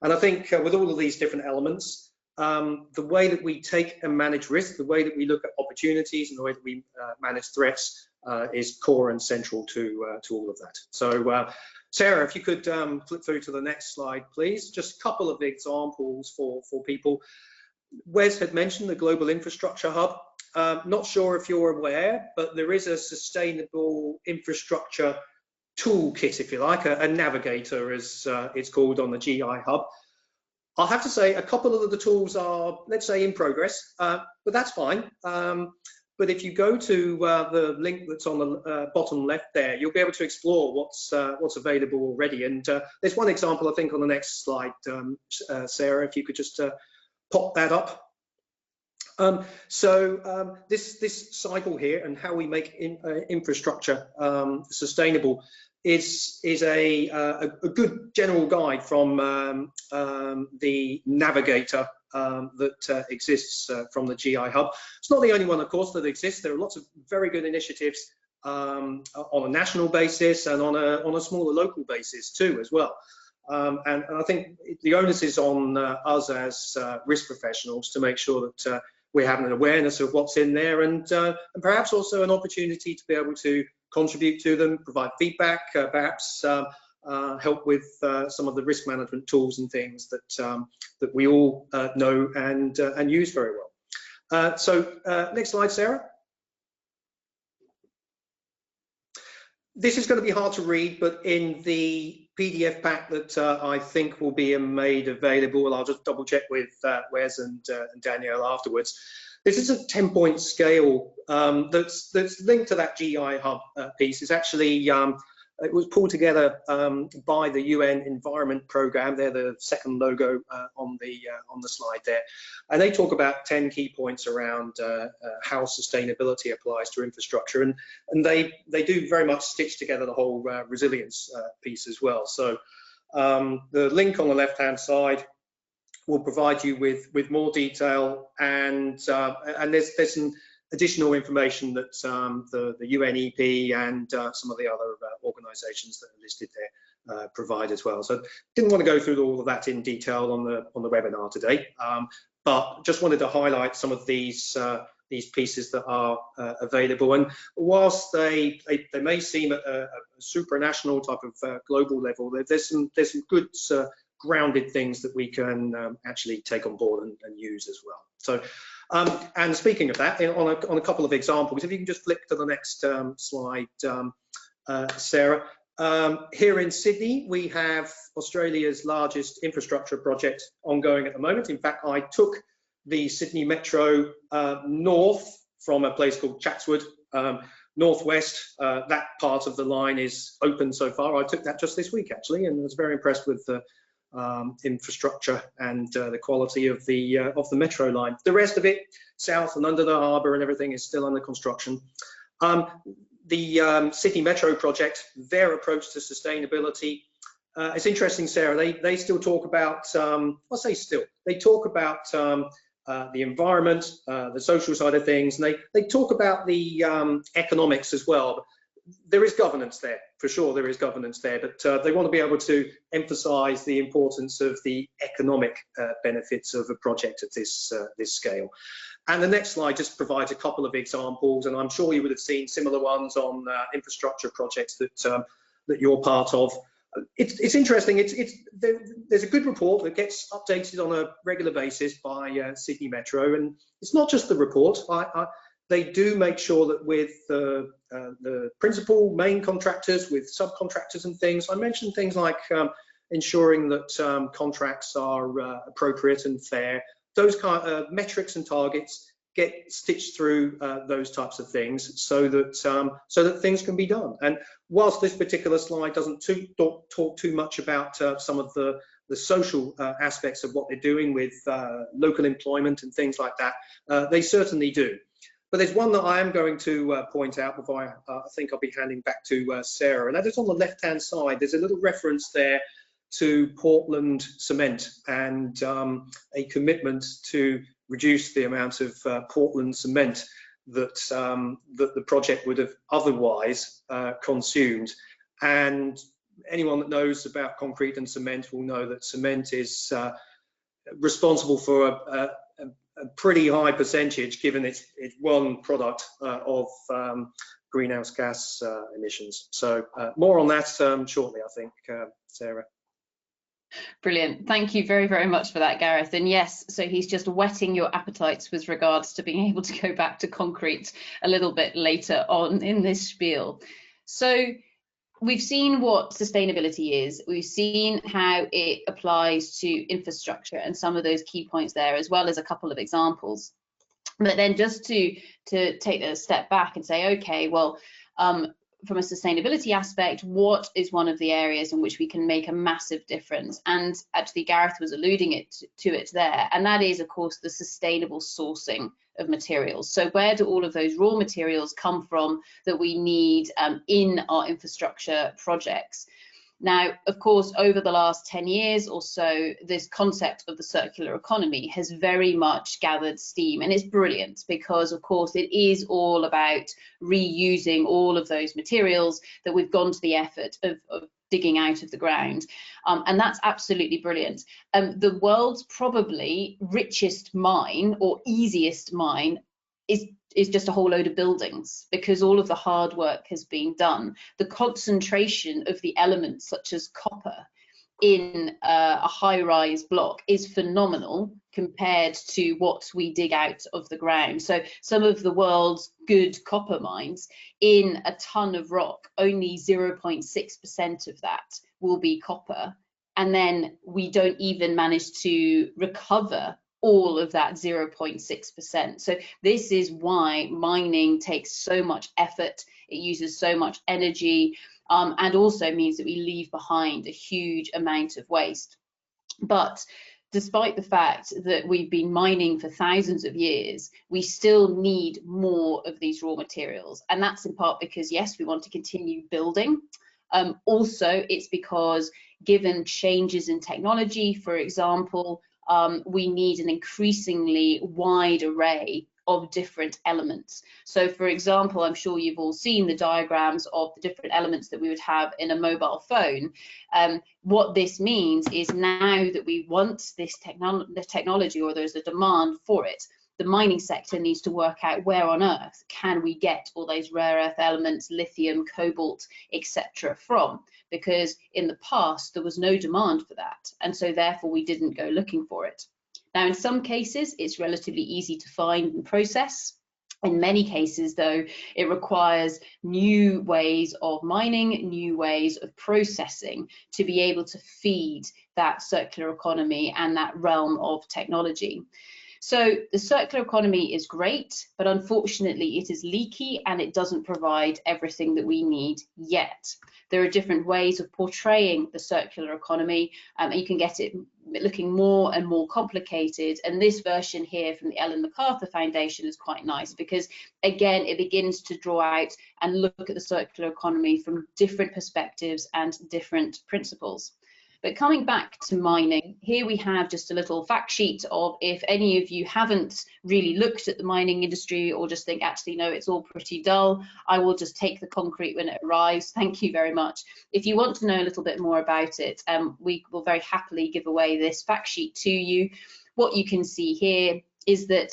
And I think with all of these different elements, the way that we take and manage risk, the way that we look at opportunities, and the way that we manage threats is core and central to all of that. So Sarah, if you could flip through to the next slide, please. Just a couple of examples for people. Wes had mentioned the Global Infrastructure Hub. Not sure if you're aware, but there is a sustainable infrastructure toolkit, if you like, a navigator, as it's called, on the GI Hub. I'll have to say a couple of the tools are, let's say, in progress, but that's fine. But if you go to the link that's on the bottom left there, you'll be able to explore what's available already. And there's one example, I think, on the next slide, Sarah, if you could just pop that up. This cycle here and how we make infrastructure sustainable is a good general guide from the navigator that exists from the GI Hub. It's not the only one, of course, that exists. There are lots of very good initiatives on a national basis and on a smaller local basis too, as well. And I think the onus is on us as risk professionals to make sure that we're having an awareness of what's in there, and perhaps also an opportunity to be able to contribute to them, provide feedback, perhaps help with some of the risk management tools and things that we all know and use very well. Next slide, Sarah. This is going to be hard to read, but in the PDF pack that I think will be made available, I'll just double check with Wes and Danielle afterwards. This is a 10-point scale that's linked to that GI Hub piece. It's actually, it was pulled together by the UN Environment Programme. They're the second logo on the slide there. And they talk about 10 key points around how sustainability applies to infrastructure. And they do very much stitch together the whole resilience piece as well. So the link on the left-hand side will provide you with more detail, and there's some additional information that the UNEP and some of the other organisations that are listed there provide as well. So didn't want to go through all of that in detail on the webinar today, but just wanted to highlight some of these pieces that are available. And whilst they may seem at a supranational type of global level, there's some good grounded things that we can actually take on board and use as well. So, and speaking of that, on a couple of examples, if you can just flick to the next slide, Sarah. Here in Sydney, we have Australia's largest infrastructure project ongoing at the moment. In fact, I took the Sydney Metro north from a place called Chatswood, northwest. That part of the line is open so far. I took that just this week, actually, and was very impressed with the infrastructure and the quality of the metro line. The rest of it, south and under the harbour and everything, is still under construction. The Sydney Metro project, their approach to sustainability, it's interesting, Sarah. They still talk about, I'll say still, they talk about the environment, the social side of things, and they talk about the economics as well. There is governance there, for sure. There is governance there, but they want to be able to emphasise the importance of the economic benefits of a project at this scale. And the next slide just provides a couple of examples, and I'm sure you would have seen similar ones on infrastructure projects that you're part of. It's interesting. There's a good report that gets updated on a regular basis by Sydney Metro, and it's not just the report. They do make sure that with the principal main contractors, with subcontractors and things, I mentioned things like ensuring that contracts are appropriate and fair. Those kind of metrics and targets get stitched through those types of things, so that things can be done. And whilst this particular slide doesn't talk too much about some of the social aspects of what they're doing with local employment and things like that, they certainly do. But there's one that I am going to point out before I think I'll be handing back to Sarah, and that is on the left-hand side. There's a little reference there to Portland cement and a commitment to reduce the amount of Portland cement that the project would have otherwise consumed. And anyone that knows about concrete and cement will know that cement is responsible for a pretty high percentage, given it's one product of greenhouse gas emissions. So more on that shortly, I think, Sarah. Brilliant. Thank you very, very much for that, Gareth. And yes, so he's just whetting your appetites with regards to being able to go back to concrete a little bit later on in this spiel. So we've seen what sustainability is. We've seen how it applies to infrastructure and some of those key points there, as well as a couple of examples. But then just to take a step back and say, okay, well, from a sustainability aspect, what is one of the areas in which we can make a massive difference? And actually Gareth was alluding to it there, and that is, of course, the sustainable sourcing of materials. So where do all of those raw materials come from that we need in our infrastructure projects? Now, of course, over the last 10 years or so, this concept of the circular economy has very much gathered steam, and it's brilliant because, of course, it is all about reusing all of those materials that we've gone to the effort of digging out of the ground, and that's absolutely brilliant. The world's probably richest mine or easiest mine is just a whole load of buildings, because all of the hard work has been done. The concentration of the elements such as copper in a high-rise block is phenomenal compared to what we dig out of the ground. So some of the world's good copper mines, in a ton of rock, only 0.6% of that will be copper, and then we don't even manage to recover all of that 0.6%. So this is why mining takes so much effort, it uses so much energy, and also means that we leave behind a huge amount of waste. But despite the fact that we've been mining for thousands of years, we still need more of these raw materials. And that's in part because, yes, we want to continue building. Also, it's because given changes in technology, for example, we need an increasingly wide array of different elements. So for example, I'm sure you've all seen the diagrams of the different elements that we would have in a mobile phone. What this means is, now that we want this technology, or there's a demand for it, the mining sector needs to work out where on earth can we get all those rare earth elements, lithium, cobalt, etc. from, because in the past there was no demand for that, and so therefore we didn't go looking for it. Now, in some cases it's relatively easy to find and process. In many cases, though, it requires new ways of mining, new ways of processing to be able to feed that circular economy and that realm of technology. So the circular economy is great, but unfortunately it is leaky and it doesn't provide everything that we need yet. There are different ways of portraying the circular economy, and you can get it looking more and more complicated. And this version here from the Ellen MacArthur Foundation is quite nice, because again, it begins to draw out and look at the circular economy from different perspectives and different principles. But coming back to mining, here we have just a little fact sheet of, if any of you haven't really looked at the mining industry or just think, actually, no, it's all pretty dull, I will just take the concrete when it arrives. Thank you very much. If you want to know a little bit more about it, we will very happily give away this fact sheet to you. What you can see here is that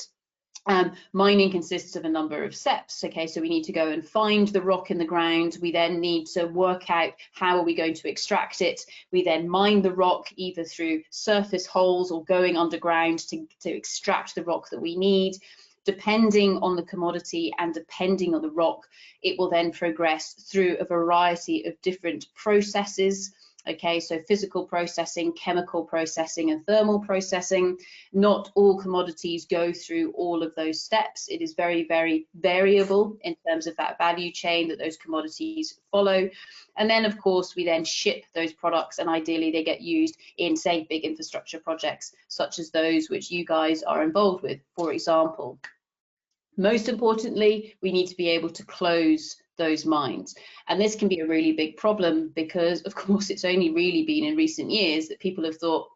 mining consists of a number of steps. Okay, so we need to go and find the rock in the ground. We then need to work out how are we going to extract it. We then mine the rock either through surface holes or going underground to extract the rock that we need. Depending on the commodity and depending on the rock, it will then progress through a variety of different processes. Okay, so physical processing, chemical processing, and thermal processing. Not all commodities go through all of those steps. It is very, very variable in terms of that value chain that those commodities follow. And then, of course, we then ship those products, and ideally they get used in, say, big infrastructure projects, such as those which you guys are involved with, for example. Most importantly, we need to be able to close those mines. And this can be a really big problem because, of course, it's only really been in recent years that people have thought,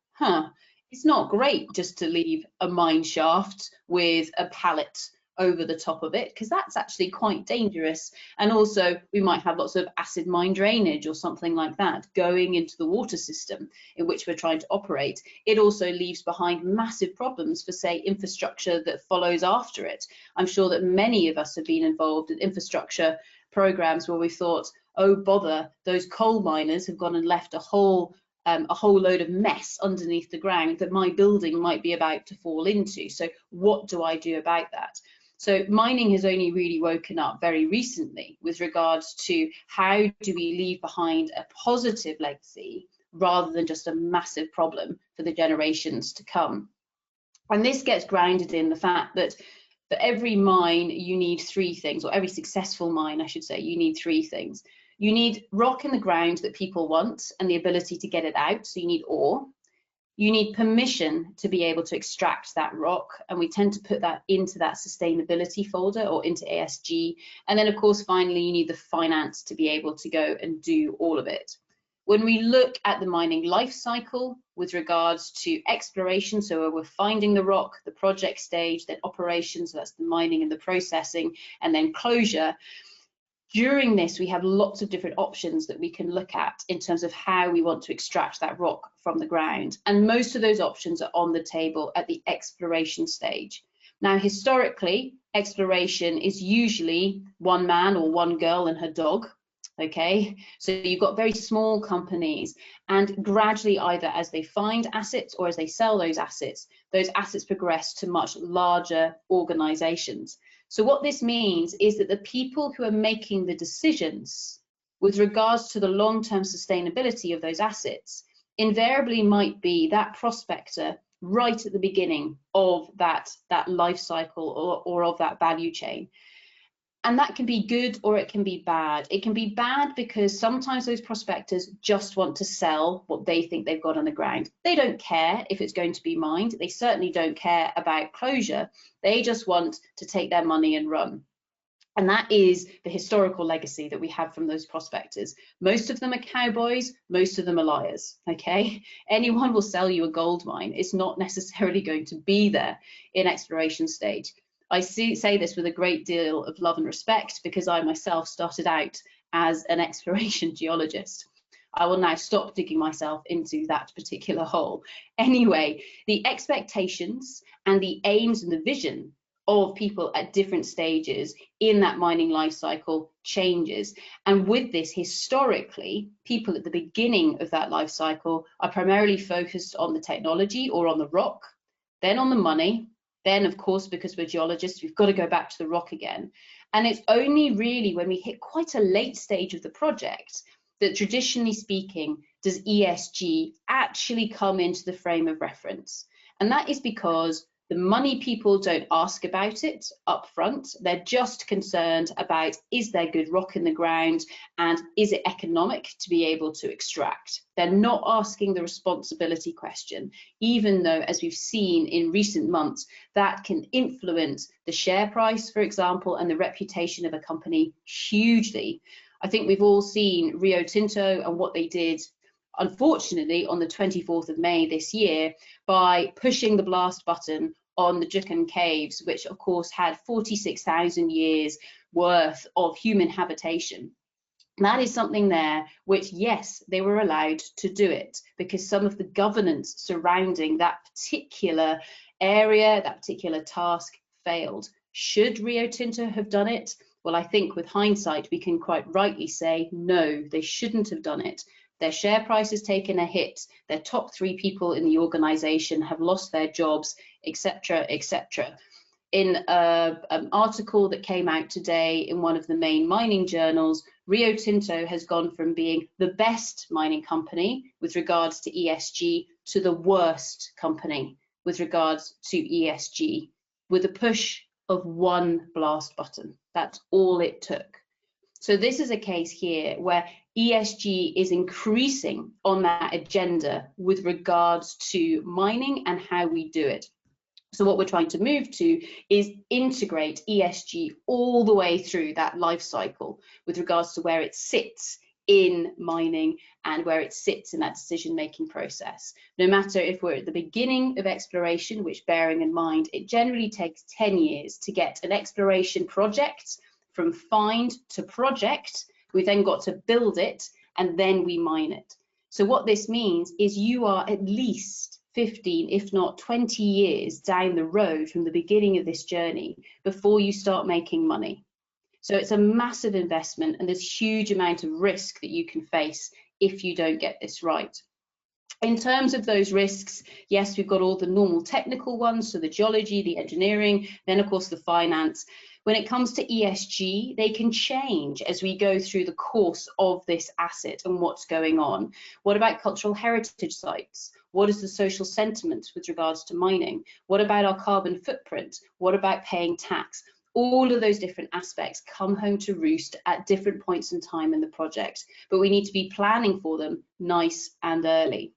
it's not great just to leave a mine shaft with a pallet over the top of it, because that's actually quite dangerous. And also we might have lots of acid mine drainage or something like that going into the water system in which we're trying to operate. It also leaves behind massive problems for, say, infrastructure that follows after it. I'm sure that many of us have been involved in infrastructure programs where we thought, oh bother, those coal miners have gone and left a whole load of mess underneath the ground that my building might be about to fall into. So what do I do about that? So mining has only really woken up very recently with regards to how do we leave behind a positive legacy rather than just a massive problem for the generations to come. And this gets grounded in the fact that for every mine you need three things, or every successful mine I should say, you need three things. You need rock in the ground that people want and the ability to get it out, so you need ore. You need permission to be able to extract that rock, and we tend to put that into that sustainability folder or into ASG. And then of course finally you need the finance to be able to go and do all of it. When we look at the mining life cycle with regards to exploration, so we're finding the rock, the project stage, then operations, so that's the mining and the processing, and then closure. During this, we have lots of different options that we can look at in terms of how we want to extract that rock from the ground. And most of those options are on the table at the exploration stage. Now, historically, exploration is usually one man or one girl and her dog. Okay, so you've got very small companies, and gradually, either as they find assets or as they sell those assets progress to much larger organizations. So what this means is that the people who are making the decisions with regards to the long-term sustainability of those assets invariably might be that prospector right at the beginning of that life cycle or of that value chain. And that can be good or it can be bad. It can be bad because sometimes those prospectors just want to sell what they think they've got on the ground. They don't care if it's going to be mined. They certainly don't care about closure. They just want to take their money and run. And that is the historical legacy that we have from those prospectors. Most of them are cowboys, most of them are liars, okay? Anyone will sell you a gold mine. It's not necessarily going to be there in exploration stage. I say this with a great deal of love and respect because I myself started out as an exploration geologist. I will now stop digging myself into that particular hole. Anyway, the expectations and the aims and the vision of people at different stages in that mining life cycle changes. And with this, historically, people at the beginning of that life cycle are primarily focused on the technology or on the rock, then on the money. Then, of course, because we're geologists, we've got to go back to the rock again. And it's only really when we hit quite a late stage of the project that, traditionally speaking, does ESG actually come into the frame of reference. And that is because the money people don't ask about it up front. They're just concerned about, is there good rock in the ground and is it economic to be able to extract? They're not asking the responsibility question, even though, as we've seen in recent months, that can influence the share price, for example, and the reputation of a company hugely. I think we've all seen Rio Tinto and what they did, unfortunately, on the 24th of May this year by pushing the blast button on the Juukan Caves, which of course had 46,000 years worth of human habitation. And that is something there which, yes, they were allowed to do it because some of the governance surrounding that particular area, that particular task failed. Should Rio Tinto have done it? Well, I think with hindsight, we can quite rightly say, no, they shouldn't have done it. Their share price has taken a hit. Their top 3 people in the organization have lost their jobs, etc., etc. In an article that came out today in one of the main mining journals, Rio Tinto has gone from being the best mining company with regards to ESG to the worst company with regards to ESG, with a push of one blast button. That's all it took. So this is a case here where ESG is increasing on that agenda with regards to mining and how we do it. So what we're trying to move to is integrate ESG all the way through that life cycle with regards to where it sits in mining and where it sits in that decision-making process. No matter if we're at the beginning of exploration, which, bearing in mind, it generally takes 10 years to get an exploration project from find to project. We then got to build it and then we mine it. So what this means is you are at least 15, if not 20 years down the road from the beginning of this journey before you start making money. So it's a massive investment and there's a huge amount of risk that you can face if you don't get this right. In terms of those risks, yes, we've got all the normal technical ones, so the geology, the engineering, then of course the finance. When it comes to ESG, they can change as we go through the course of this asset and what's going on. What about cultural heritage sites? What is the social sentiment with regards to mining? What about our carbon footprint? What about paying tax? All of those different aspects come home to roost at different points in time in the project, but we need to be planning for them nice and early.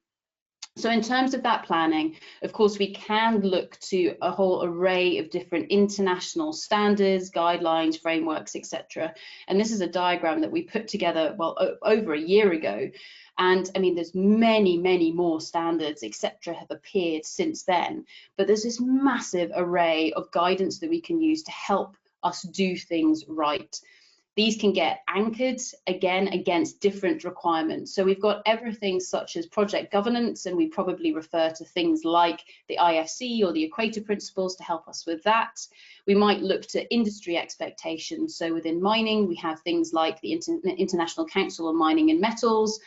So in terms of that planning, of course, we can look to a whole array of different international standards, guidelines, frameworks, etc. And this is a diagram that we put together, well, over a year ago. And I mean, there's many, many more standards, etc. have appeared since then. But there's this massive array of guidance that we can use to help us do things right. These can get anchored, again, against different requirements. So we've got everything such as project governance, and we probably refer to things like the IFC or the Equator Principles to help us with that. We might look to industry expectations. So within mining, we have things like the International Council on Mining and Metals,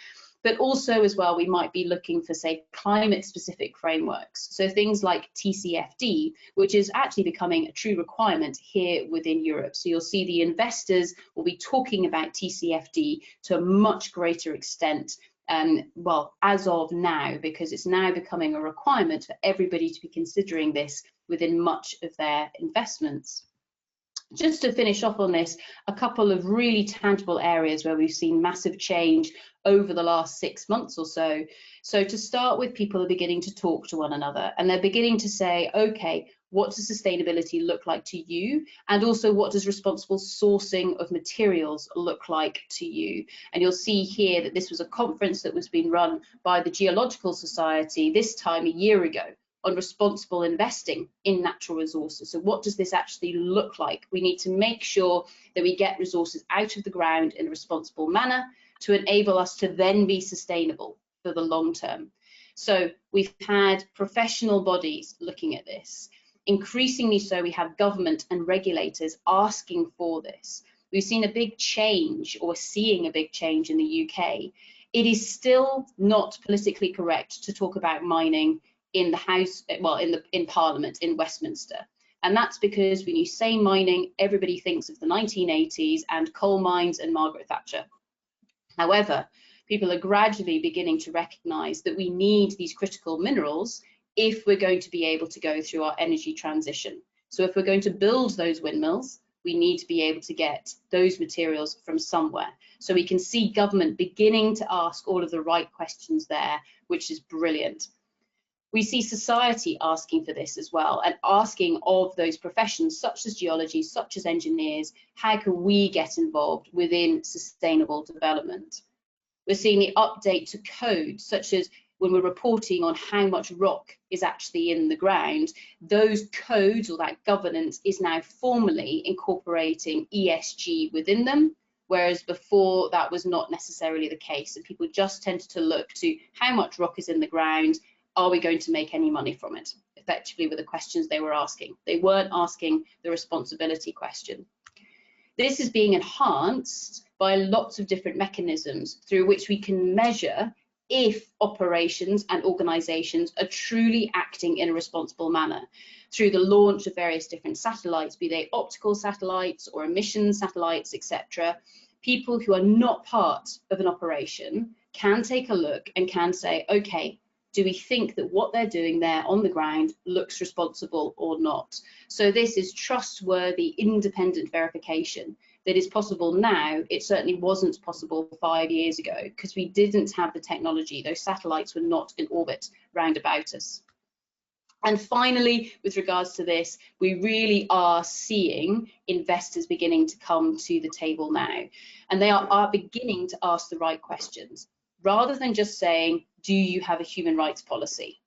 but also as well, we might be looking for, say, climate-specific frameworks. So things like TCFD, which is actually becoming a true requirement here within Europe. So you'll see the investors will be talking about TCFD to a much greater extent, well, as of now, because it's now becoming a requirement for everybody to be considering this within much of their investments. Just to finish off on this, a couple of really tangible areas where we've seen massive change over the last 6 months or so. So to start with, people are beginning to talk to one another, and they're beginning to say, okay, what does sustainability look like to you? And also, what does responsible sourcing of materials look like to you? And you'll see here that this was a conference that was being run by the Geological Society this time a year ago, on responsible investing in natural resources. So what does this actually look like? We need to make sure that we get resources out of the ground in a responsible manner to enable us to then be sustainable for the long term. So we've had professional bodies looking at this. Increasingly so, we have government and regulators asking for this. We've seen a big change, or seeing a big change in the UK. It is still not politically correct to talk about mining in the House, well, in Parliament in Westminster. And that's because when you say mining, everybody thinks of the 1980s and coal mines and Margaret Thatcher. However, people are gradually beginning to recognise that we need these critical minerals if we're going to be able to go through our energy transition. So if we're going to build those windmills, we need to be able to get those materials from somewhere. So we can see government beginning to ask all of the right questions there, which is brilliant. We see society asking for this as well, and asking of those professions such as geology, such as engineers, how can we get involved within sustainable development? We're seeing the update to code, such as when we're reporting on how much rock is actually in the ground, those codes or that governance is now formally incorporating ESG within them, whereas before that was not necessarily the case. And people just tended to look to how much rock is in the ground. Are we going to make any money from it? Effectively were the questions they were asking. They weren't asking the responsibility question. This is being enhanced by lots of different mechanisms through which we can measure if operations and organisations are truly acting in a responsible manner through the launch of various different satellites, be they optical satellites or emission satellites, etc. People who are not part of an operation can take a look and can say, okay, do we think that what they're doing there on the ground looks responsible or not? So this is trustworthy, independent verification that is possible now. It certainly wasn't possible 5 years ago because we didn't have the technology. Those satellites were not in orbit round about us. And finally, with regards to this, we really are seeing investors beginning to come to the table now, and they are beginning to ask the right questions. Rather than just saying, do you have a human rights policy?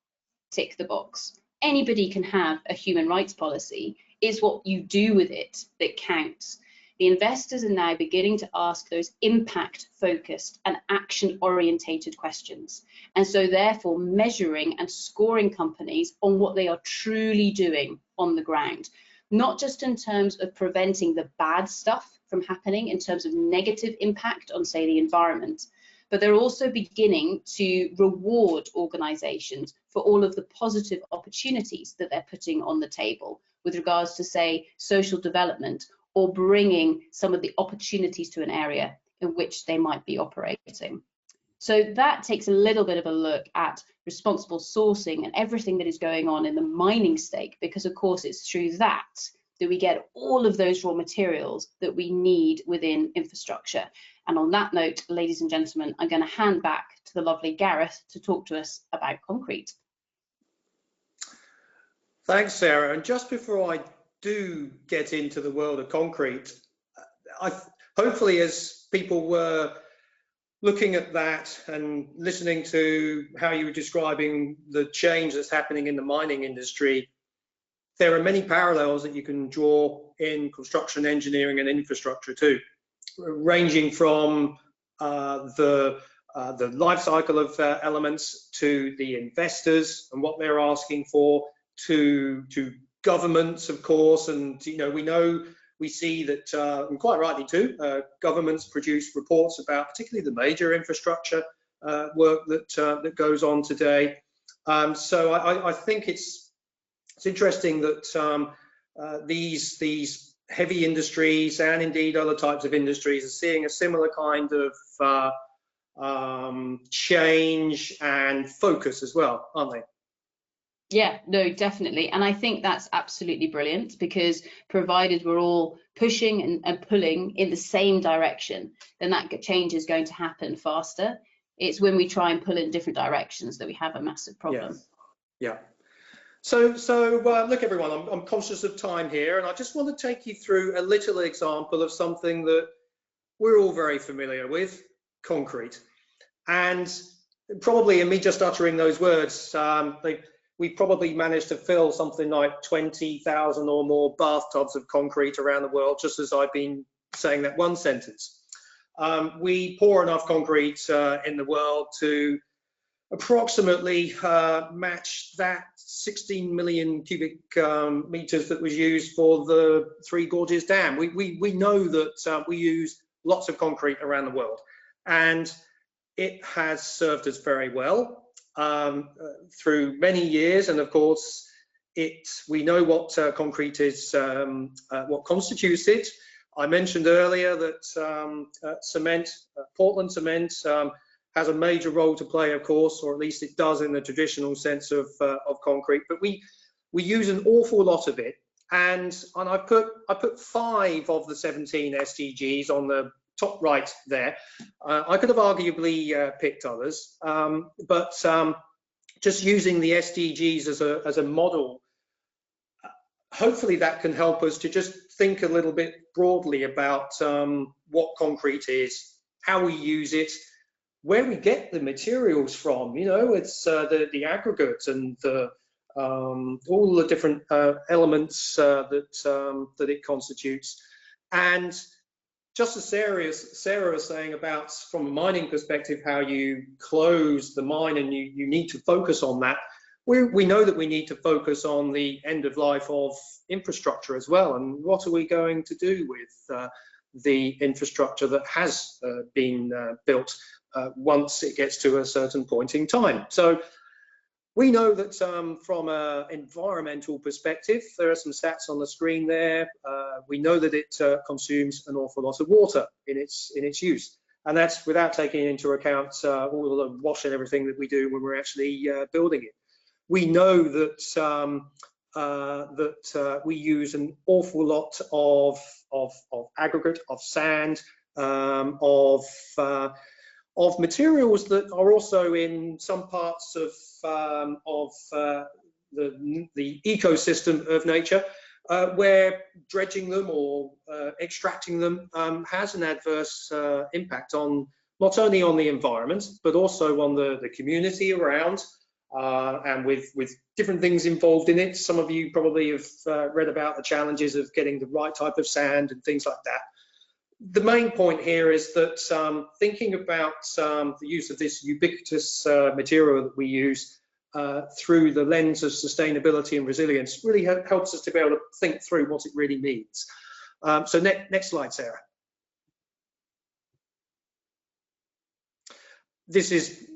Tick the box. Anybody can have a human rights policy. It's what you do with it that counts. The investors are now beginning to ask those impact-focused and action-orientated questions. And so therefore measuring and scoring companies on what they are truly doing on the ground, not just in terms of preventing the bad stuff from happening in terms of negative impact on, say, the environment, but they're also beginning to reward organisations for all of the positive opportunities that they're putting on the table with regards to, say, social development, or bringing some of the opportunities to an area in which they might be operating. So that takes a little bit of a look at responsible sourcing and everything that is going on in the mining stake, because of course it's through that we get all of those raw materials that we need within infrastructure. And on that note, ladies and gentlemen, I'm going to hand back to the lovely Gareth to talk to us about concrete. Thanks, Sarah. And just before I do get into the world of concrete, hopefully as people were looking at that and listening to how you were describing the change that's happening in the mining industry, there are many parallels that you can draw in construction, engineering and infrastructure too, ranging from the life cycle of elements to the investors and what they're asking for, to governments, of course. And we see that, and quite rightly too, governments produce reports about particularly the major infrastructure work that goes on today. So I think it's interesting that these heavy industries and indeed other types of industries are seeing a similar kind of change and focus as well, aren't they? Yeah, no, definitely. And I think that's absolutely brilliant, because provided we're all pushing and pulling in the same direction, then that change is going to happen faster. It's when we try and pull in different directions that we have a massive problem. Yeah. So look, everyone, I'm conscious of time here, and I just want to take you through a little example of something that we're all very familiar with, concrete. And probably in me just uttering those words, we probably managed to fill something like 20,000 or more bathtubs of concrete around the world, just as I've been saying that one sentence. We pour enough concrete in the world to approximately match that 16 million cubic meters that was used for the Three Gorges Dam. We know that we use lots of concrete around the world, and it has served us very well through many years. And of course, we know what concrete is, what constitutes it. I mentioned earlier that cement, Portland cement, has a major role to play, of course, or at least it does in the traditional sense of concrete. But we use an awful lot of it, and I put 5 of the 17 SDGs on the top right there. I could have arguably picked others, but just using the SDGs as a model, hopefully that can help us to just think a little bit broadly about what concrete is, how we use it, where we get the materials from. It's the aggregates and all the different elements that it constitutes. And just as Sarah was saying about, from a mining perspective, how you close the mine and you need to focus on that, we know that we need to focus on the end of life of infrastructure as well. And what are we going to do with the infrastructure that has been built once it gets to a certain point in time? So we know that from an environmental perspective, there are some stats on the screen there. We know that it consumes an awful lot of water in its use, and that's without taking into account all the wash and everything that we do when we're actually building it. We know that we use an awful lot of aggregate, of sand, of materials that are also in some parts of the ecosystem of nature, where dredging them or extracting them has an adverse impact on not only on the environment but also on the community around, and with different things involved in it. Some of you probably have read about the challenges of getting the right type of sand and things like that. The main point here is that thinking about the use of this ubiquitous material that we use through the lens of sustainability and resilience really helps us to be able to think through what it really means. So next slide, Sarah. this is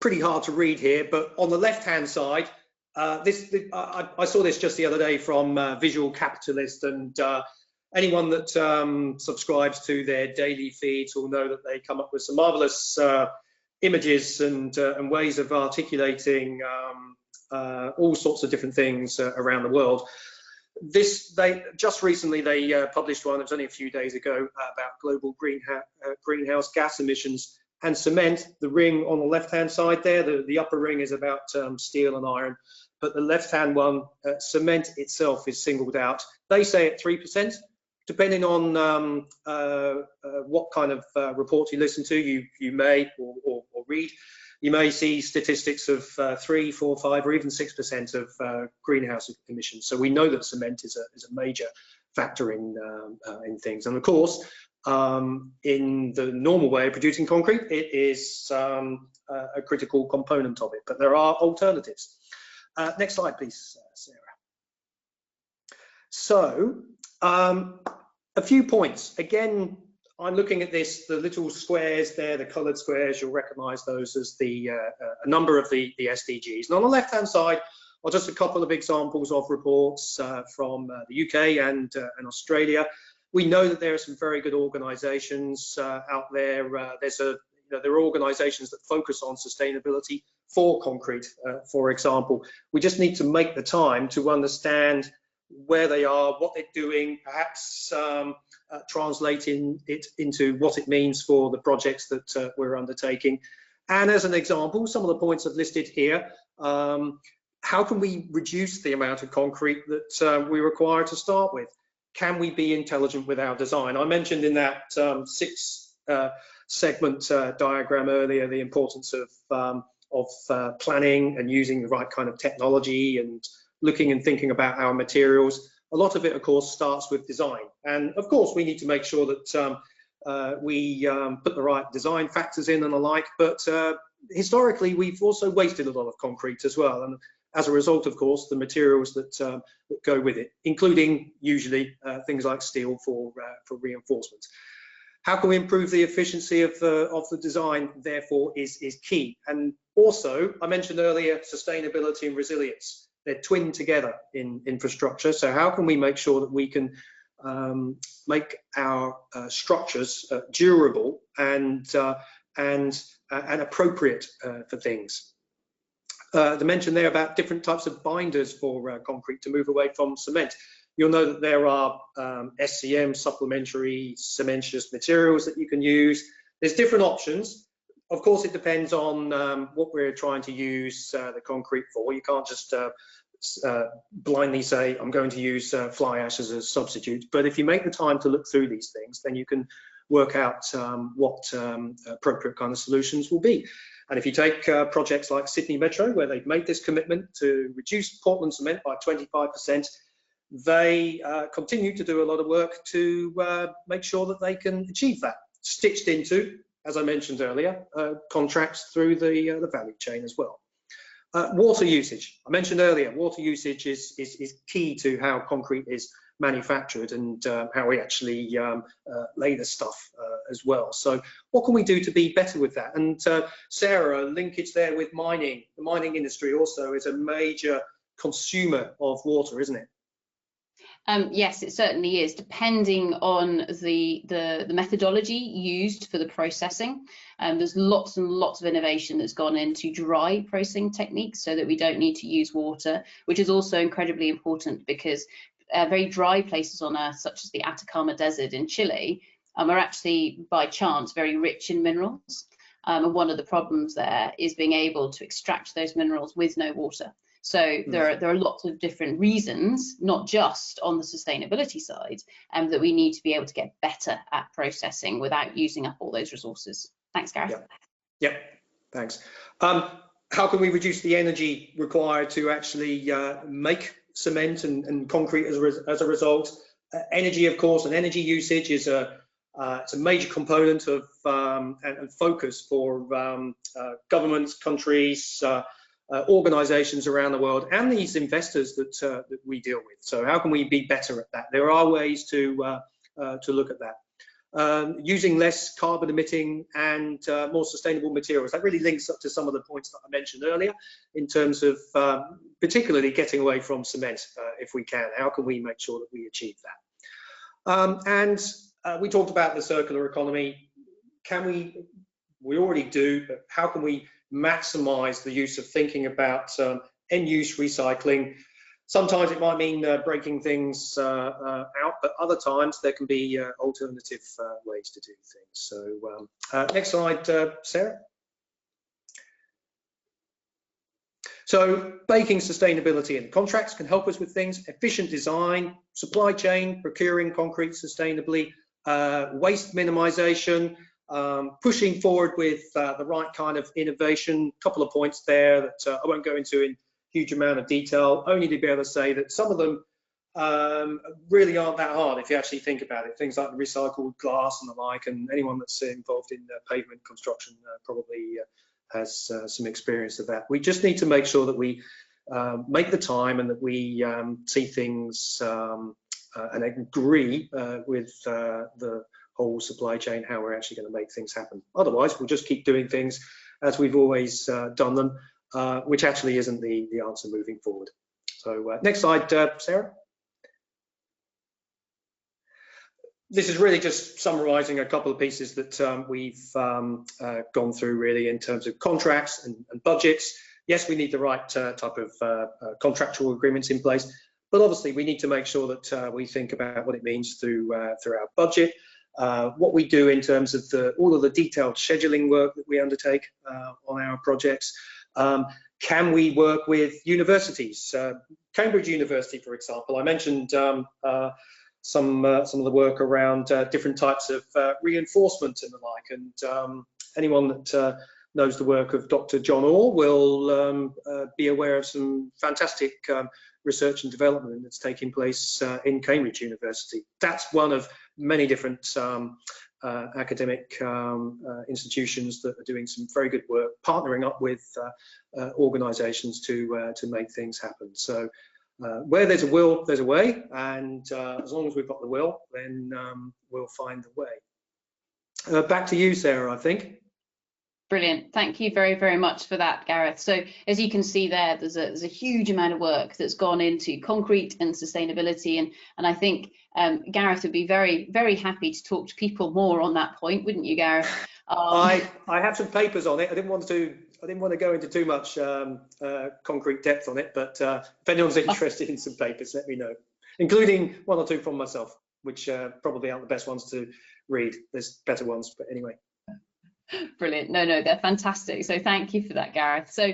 pretty hard to read here, but on the left-hand side, I saw this just the other day from Visual Capitalist, and anyone that subscribes to their daily feeds will know that they come up with some marvelous images and ways of articulating all sorts of different things around the world. They just recently published one. It was only a few days ago about global greenhouse gas emissions and cement. The ring on the left-hand side there, the upper ring is about steel and iron, but the left-hand one, cement itself, is singled out. They say at 3%. Depending on what kind of report you listen to, you may or read, you may see statistics of 3, 4, 5, or even 6% of greenhouse emissions. So we know that cement is a major factor in things. And of course, in the normal way of producing concrete, it is a critical component of it. But there are alternatives. Next slide, please, Sarah. So, a few points. Again, I'm looking at this, the little squares there, the coloured squares, you'll recognise those as a number of the SDGs. And on the left-hand side are just a couple of examples of reports from the UK and Australia. We know that there are some very good organisations out there. There are organisations that focus on sustainability for concrete, for example. We just need to make the time to understand where they are, what they're doing, perhaps translating it into what it means for the projects that we're undertaking. And as an example, some of the points I've listed here, how can we reduce the amount of concrete that we require to start with? Can we be intelligent with our design? I mentioned in that 6 segment diagram earlier the importance of planning and using the right kind of technology and looking and thinking about our materials. A lot of it, of course, starts with design. And of course, we need to make sure that we put the right design factors in and the like. But historically, we've also wasted a lot of concrete as well. And as a result, of course, the materials that go with it, including usually things like steel for reinforcement. How can we improve the efficiency of the design, therefore, is key. And also, I mentioned earlier, sustainability and resilience. They're twinned together in infrastructure. So how can we make sure that we can make our structures durable and appropriate for things? The mention there about different types of binders for concrete to move away from cement. You'll know that there are SCM, supplementary cementitious materials that you can use. There's different options. Of course, it depends on what we're trying to use the concrete for. You can't just blindly say, I'm going to use fly ash as a substitute. But if you make the time to look through these things, then you can work out what appropriate kind of solutions will be. And if you take projects like Sydney Metro, where they've made this commitment to reduce Portland cement by 25%, they continue to do a lot of work to make sure that they can achieve that, stitched into, as I mentioned earlier, contracts through the value chain as well. Water usage. I mentioned earlier, water usage is key to how concrete is manufactured and how we actually lay the stuff as well. So what can we do to be better with that? And Sarah, linkage there with mining. The mining industry also is a major consumer of water, isn't it? Yes, it certainly is, depending on the methodology used for the processing. There's lots and lots of innovation that's gone into dry processing techniques so that we don't need to use water, which is also incredibly important because very dry places on Earth, such as the Atacama Desert in Chile, are actually, by chance, very rich in minerals. And one of the problems there is being able to extract those minerals with no water. So there are lots of different reasons, not just on the sustainability side, that we need to be able to get better at processing without using up all those resources. Thanks, Gareth. Yep. Thanks. How can we reduce the energy required to actually make cement and concrete as a result? Energy, of course, and energy usage is it's a major component of and focus for governments, countries, organizations around the world, and these investors that we deal with. So how can we be better at that? There are ways to look at that. using less carbon emitting and more sustainable materials. That really links up to some of the points that I mentioned earlier in terms of particularly getting away from cement if we can. How can we make sure that we achieve that? We talked about the circular economy. We already do, but how can we maximize the use of thinking about end-use recycling? Sometimes it might mean breaking things out, but other times there can be alternative ways to do things. So next slide, Sarah. So baking sustainability in contracts can help us with things: efficient design, supply chain, procuring concrete sustainably, waste minimization, pushing forward with the right kind of innovation. A couple of points there that I won't go into in huge amount of detail, only to be able to say that some of them really aren't that hard if you actually think about it. Things like the recycled glass and the like, and anyone that's involved in pavement construction probably has some experience of that. We just need to make sure that we make the time and that we see things and agree with the whole supply chain how we're actually going to make things happen. Otherwise, we'll just keep doing things as we've always done them, which actually isn't the answer moving forward. So next slide, Sarah. This is really just summarising a couple of pieces that we've gone through really in terms of contracts and budgets. Yes, we need the right type of contractual agreements in place, but obviously we need to make sure that we think about what it means through our budget, what we do in terms of all of the detailed scheduling work that we undertake on our projects. Can we work with universities? Cambridge University, for example, I mentioned some of the work around different types of reinforcement and the like, and anyone that knows the work of Dr. John Orr will be aware of some fantastic research and development that's taking place in Cambridge University. That's one of many different academic institutions that are doing some very good work, partnering up with organisations to make things happen. So where there's a will, there's a way, and as long as we've got the will, then we'll find the way. Back to you, Sarah, I think. Brilliant. Thank you very, very much for that, Gareth. So as you can see there, there's a huge amount of work that's gone into concrete and sustainability. And I think Gareth would be very, very happy to talk to people more on that point, wouldn't you, Gareth? I have some papers on it. I didn't want to go into too much concrete depth on it, but if anyone's interested in some papers, let me know, including one or two from myself, which probably aren't the best ones to read. There's better ones, but anyway. Brilliant. No, they're fantastic. So thank you for that, Gareth. So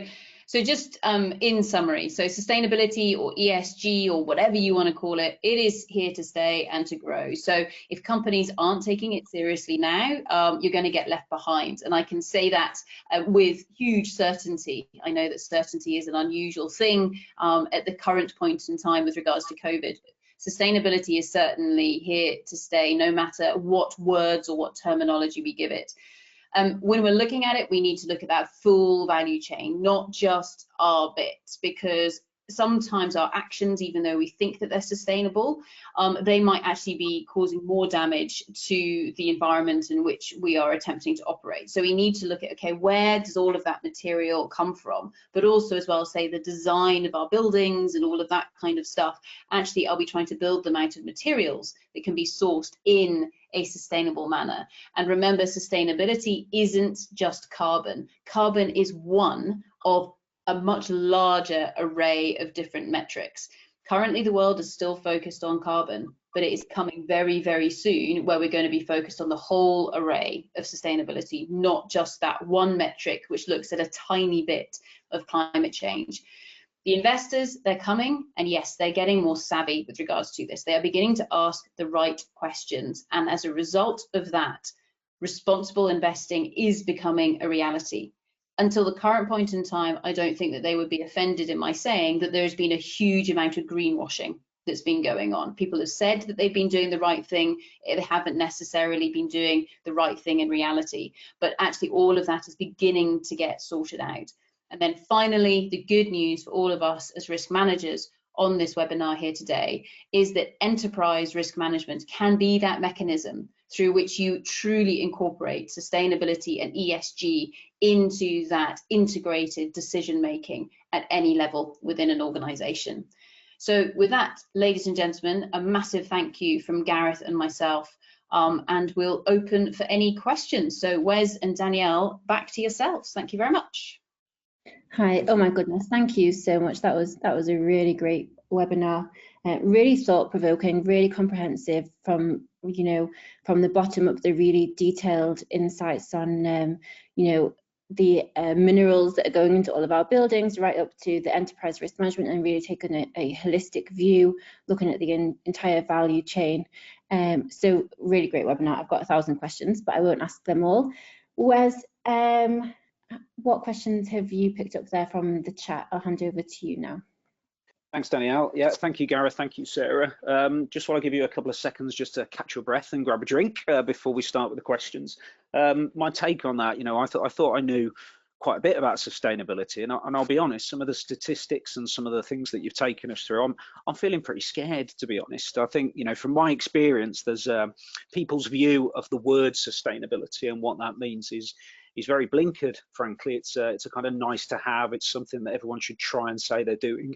just in summary, so sustainability or ESG or whatever you want to call it, it is here to stay and to grow. So if companies aren't taking it seriously now, you're going to get left behind. And I can say that with huge certainty. I know that certainty is an unusual thing at the current point in time with regards to COVID. Sustainability is certainly here to stay, no matter what words or what terminology we give it. When we're looking at it, we need to look at that full value chain, not just our bits, because sometimes our actions, even though we think that they're sustainable, they might actually be causing more damage to the environment in which we are attempting to operate. So we need to look at, okay, where does all of that material come from? But also as well, say the design of our buildings and all of that kind of stuff. Actually, are we trying to build them out of materials that can be sourced in a sustainable manner? And remember, sustainability isn't just carbon. Carbon is one of a much larger array of different metrics. Currently, the world is still focused on carbon, but it is coming very, very soon where we're going to be focused on the whole array of sustainability, not just that one metric which looks at a tiny bit of climate change. The investors, they're coming, and yes, they're getting more savvy with regards to this. They are beginning to ask the right questions, and as a result of that, responsible investing is becoming a reality. Until the current point in time, I don't think that they would be offended in my saying that there's been a huge amount of greenwashing that's been going on. People have said that they've been doing the right thing. They haven't necessarily been doing the right thing in reality, but actually all of that is beginning to get sorted out. And then finally, the good news for all of us as risk managers, on this webinar here today is that enterprise risk management can be that mechanism through which you truly incorporate sustainability and ESG into that integrated decision making at any level within an organization. So with that, ladies and gentlemen, a massive thank you from Gareth and myself, and we'll open for any questions. So Wes and Danielle, back to yourselves. Thank you very much. Hi. Oh my goodness, thank you so much. That was a really great webinar, really thought-provoking, really comprehensive from the bottom up, the really detailed insights on the minerals that are going into all of our buildings, right up to the enterprise risk management, and really taking a holistic view, looking at the entire value chain. So really great webinar. I've got 1,000 questions, but I won't ask them all. Wes, what questions have you picked up there from the chat? I'll hand over to you now. Thanks, Danielle. Yeah, thank you, Gareth. Thank you, Sarah. Just want to give you a couple of seconds just to catch your breath and grab a drink before we start with the questions. My take on that, I thought I knew quite a bit about sustainability, and I'll be honest, some of the statistics and some of the things that you've taken us through, I'm feeling pretty scared, to be honest. I think, from my experience, there's people's view of the word sustainability and what that means is very blinkered, frankly. It's a kind of nice to have. It's something that everyone should try and say they're doing,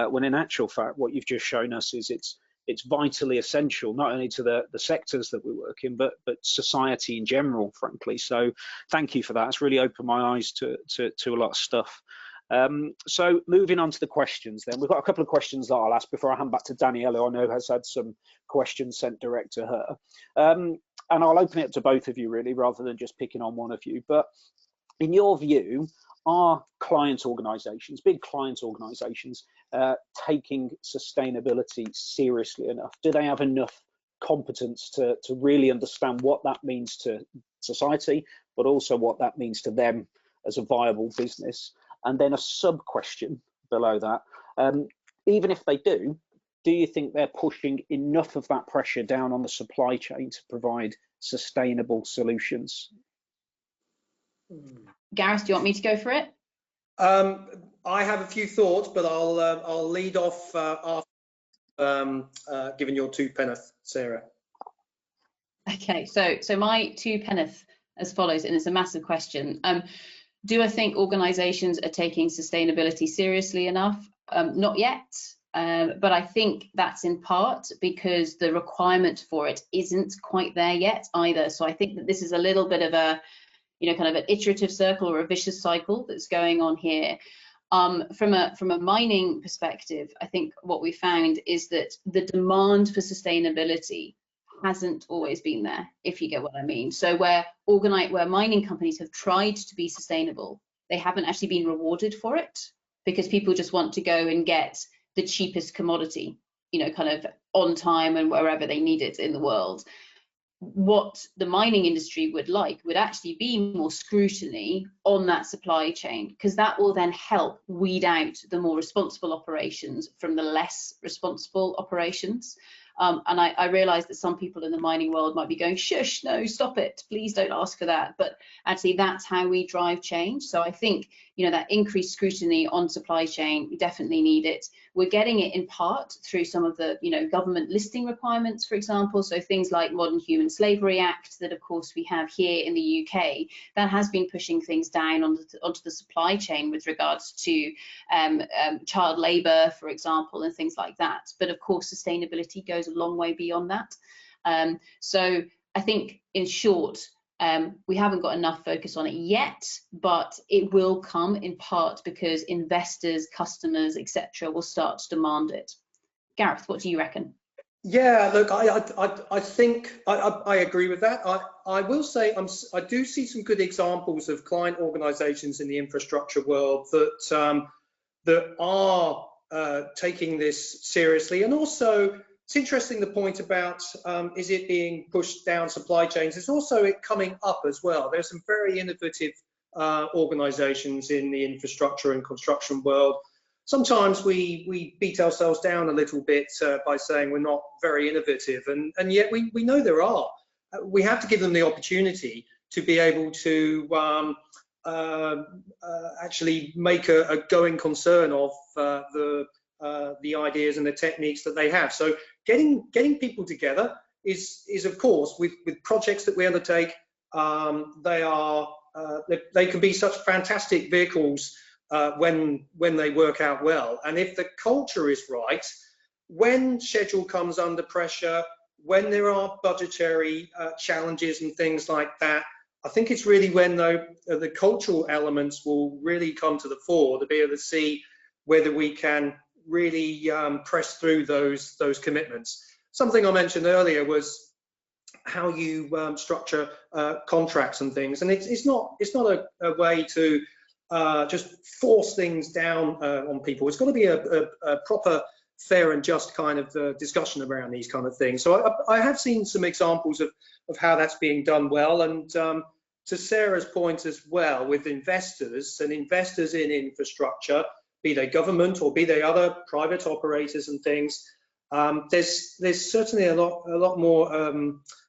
when in actual fact, what you've just shown us is it's vitally essential, not only to the sectors that we work in, but society in general, frankly. So thank you for that. It's really opened my eyes to a lot of stuff. So moving on to the questions then. We've got a couple of questions that I'll ask before I hand back to Danielle, who I know has had some questions sent direct to her. And I'll open it up to both of you, really, rather than just picking on one of you. But in your view, are client organisations, big client organisations, taking sustainability seriously enough? Do they have enough competence to really understand what that means to society, but also what that means to them as a viable business? And then a sub-question below that, even if they do you think they're pushing enough of that pressure down on the supply chain to provide sustainable solutions? Gareth, do you want me to go for it? I have a few thoughts, but I'll lead off after giving your two penneth, Sarah. Okay, so my two penneth as follows, and it's a massive question. Do I think organisations are taking sustainability seriously enough? Not yet. But I think that's in part because the requirement for it isn't quite there yet either. So I think that this is a little bit of a, kind of an iterative circle or a vicious cycle that's going on here. From a mining perspective, I think what we found is that the demand for sustainability hasn't always been there, if you get what I mean. So where mining companies have tried to be sustainable, they haven't actually been rewarded for it, because people just want to go and get the cheapest commodity, kind of on time and wherever they need it in the world. What the mining industry would actually be more scrutiny on that supply chain, because that will then help weed out the more responsible operations from the less responsible operations. And I realise that some people in the mining world might be going, shush, no, stop it, please don't ask for that. But actually, that's how we drive change. So I think, that increased scrutiny on supply chain, we definitely need it. We're getting it in part through some of the, government listing requirements, for example. So things like Modern Human Slavery Act that, of course, we have here in the UK, that has been pushing things down onto the supply chain with regards to child labour, for example, and things like that. But of course, sustainability goes a long way beyond that. So I think, in short, we haven't got enough focus on it yet, but it will come in part because investors, customers, etc., will start to demand it. Gareth, what do you reckon? Yeah, look, I think I agree with that. I will say I do see some good examples of client organisations in the infrastructure world that are taking this seriously, and also it's interesting the point about is it being pushed down supply chains. It's also it coming up as well. There's some very innovative organisations in the infrastructure and construction world. Sometimes we beat ourselves down a little bit by saying we're not very innovative, and yet we know there are. We have to give them the opportunity to be able to actually make a going concern of the the ideas and the techniques that they have. So getting people together is of course, with projects that we undertake, they can be such fantastic vehicles when they work out well. And if the culture is right, when schedule comes under pressure, when there are budgetary challenges and things like that, I think it's really when the cultural elements will really come to the fore to be able to see whether we can really press through those commitments. Something I mentioned earlier was how you structure contracts and things, and it's not a way to just force things down on people. It's got to be a proper, fair and just kind of discussion around these kind of things. So I have seen some examples of how that's being done well, and to Sarah's point as well, with investors and investors in infrastructure, be they government or be they other private operators and things, there's certainly a lot more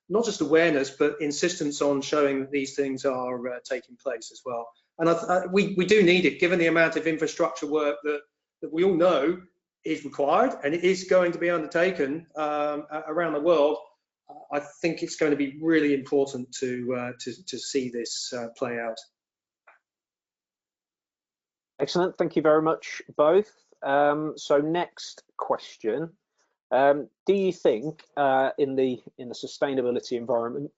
not just awareness but insistence on showing that these things are taking place as well. And we do need it, given the amount of infrastructure work that we all know is required and it is going to be undertaken around the world. I think it's going to be really important to see this play out. Excellent, thank you very much both. So next question: do you think in the sustainability environment,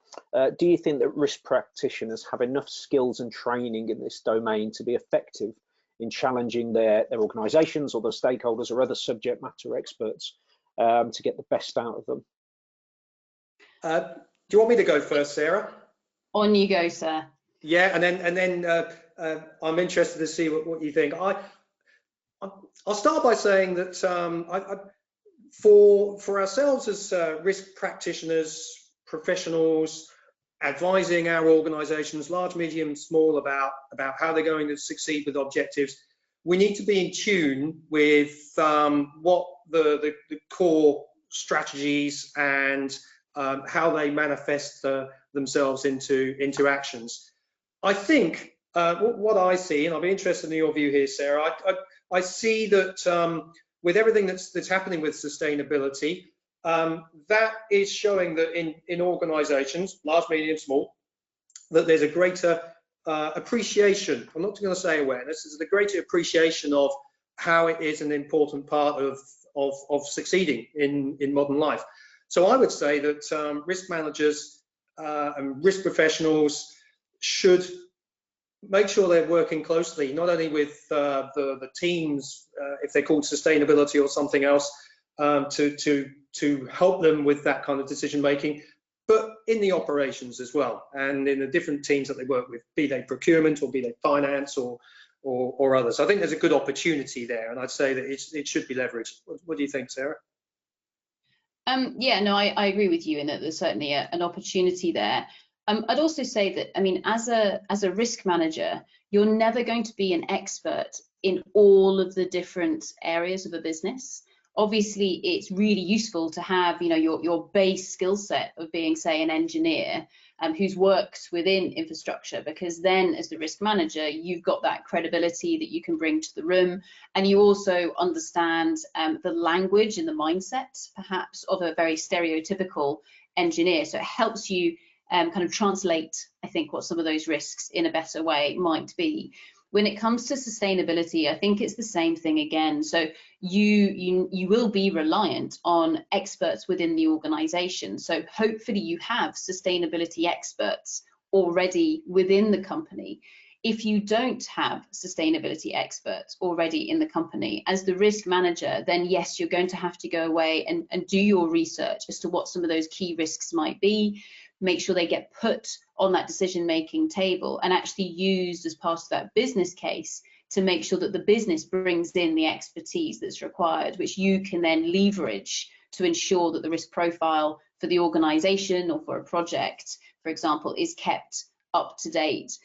do you think that risk practitioners have enough skills and training in this domain to be effective in challenging their organisations or their stakeholders or other subject matter experts to get the best out of them? Do you want me to go first, Sarah? On you go, sir. Yeah, and then I'm interested to see what you think. I'll start by saying that for ourselves as risk practitioners, professionals, advising our organisations, large, medium, small, about how they're going to succeed with objectives, we need to be in tune with what the core strategies and how they manifest themselves into actions. I think what I see, and I'll be interested in your view here, Sarah, I see that with everything that's happening with sustainability, that is showing that in organisations, large, medium, small, that there's a greater appreciation. I'm not going to say awareness. There's a greater appreciation of how it is an important part of succeeding in modern life. So I would say that risk managers and risk professionals should make sure they're working closely, not only with the teams, if they're called sustainability or something else, to help them with that kind of decision making, but in the operations as well, and in the different teams that they work with, be they procurement or be they finance or others. I think there's a good opportunity there, and I'd say that it should be leveraged. What do you think, Sarah? Yeah, no, I agree with you in that there's certainly an opportunity there. I'd also say that, I mean, as a risk manager, you're never going to be an expert in all of the different areas of a business. Obviously, it's really useful to have, you know, your base skill set of being, say, an engineer who's worked within infrastructure, because then as the risk manager, you've got that credibility that you can bring to the room, and you also understand the language and the mindset, perhaps, of a very stereotypical engineer. So it helps you kind of translate, I think, what some of those risks in a better way might be. When it comes to sustainability, I think it's the same thing again. So you will be reliant on experts within the organization. So hopefully you have sustainability experts already within the company. If you don't have sustainability experts already in the company, as the risk manager, then yes, you're going to have to go away and do your research as to what some of those key risks might be. Make sure they get put on that decision-making table and actually used as part of that business case to make sure that the business brings in the expertise that's required, which you can then leverage to ensure that the risk profile for the organization or for a project, for example, is kept up to date.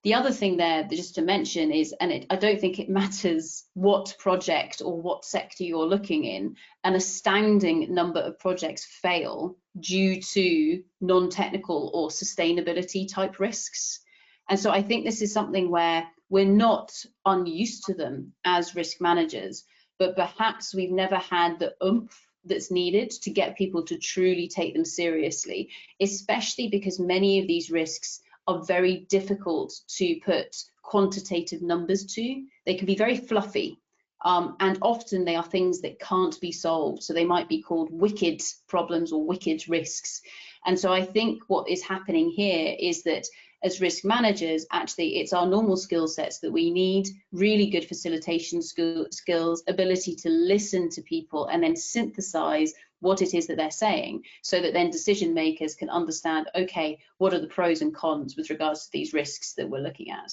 The other thing there, just to mention, is, and I don't think it matters what project or what sector you're looking in, an astounding number of projects fail due to non-technical or sustainability type risks. And so I think this is something where we're not unused to them as risk managers, but perhaps we've never had the oomph that's needed to get people to truly take them seriously, especially because many of these risks are very difficult to put quantitative numbers to. They can be very fluffy, and often they are things that can't be solved. So they might be called wicked problems or wicked risks. And so I think what is happening here is that as risk managers, actually, it's our normal skill sets that we need: really good facilitation skills, ability to listen to people and then synthesize what it is that they're saying, so that then decision makers can understand, okay, what are the pros and cons with regards to these risks that we're looking at.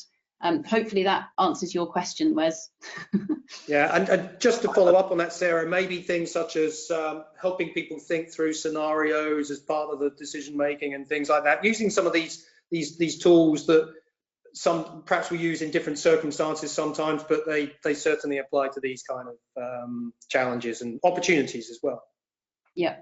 Hopefully that answers your question, Wes. Yeah, and just to follow up on that, Sarah, maybe things such as helping people think through scenarios as part of the decision making and things like that, using some of these tools that some perhaps we use in different circumstances sometimes, but they certainly apply to these kind of challenges and opportunities as well. Yeah.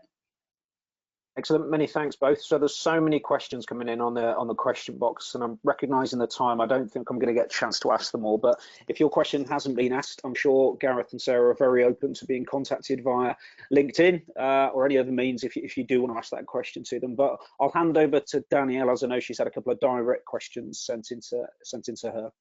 Excellent, many thanks both. So there's so many questions coming in on the question box, and I'm recognising the time. I don't think I'm going to get a chance to ask them all, but if your question hasn't been asked, I'm sure Gareth and Sarah are very open to being contacted via LinkedIn or any other means if you do want to ask that question to them. But I'll hand over to Danielle, as I know she's had a couple of direct questions sent into her.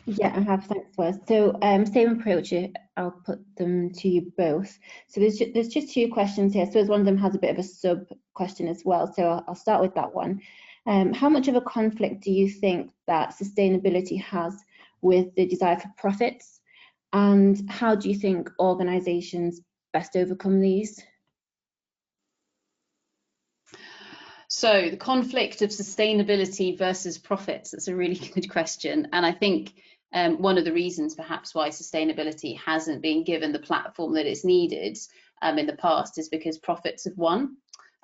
Yeah, I have. Thanks, Wes. So same approach. I'll put them to you both. So there's just two questions here. So one of them has a bit of a sub question as well. So I'll start with that one. How much of a conflict do you think that sustainability has with the desire for profits, and how do you think organisations best overcome these? So the conflict of sustainability versus profits, that's a really good question. And I think one of the reasons perhaps why sustainability hasn't been given the platform that it's needed in the past is because profits have won.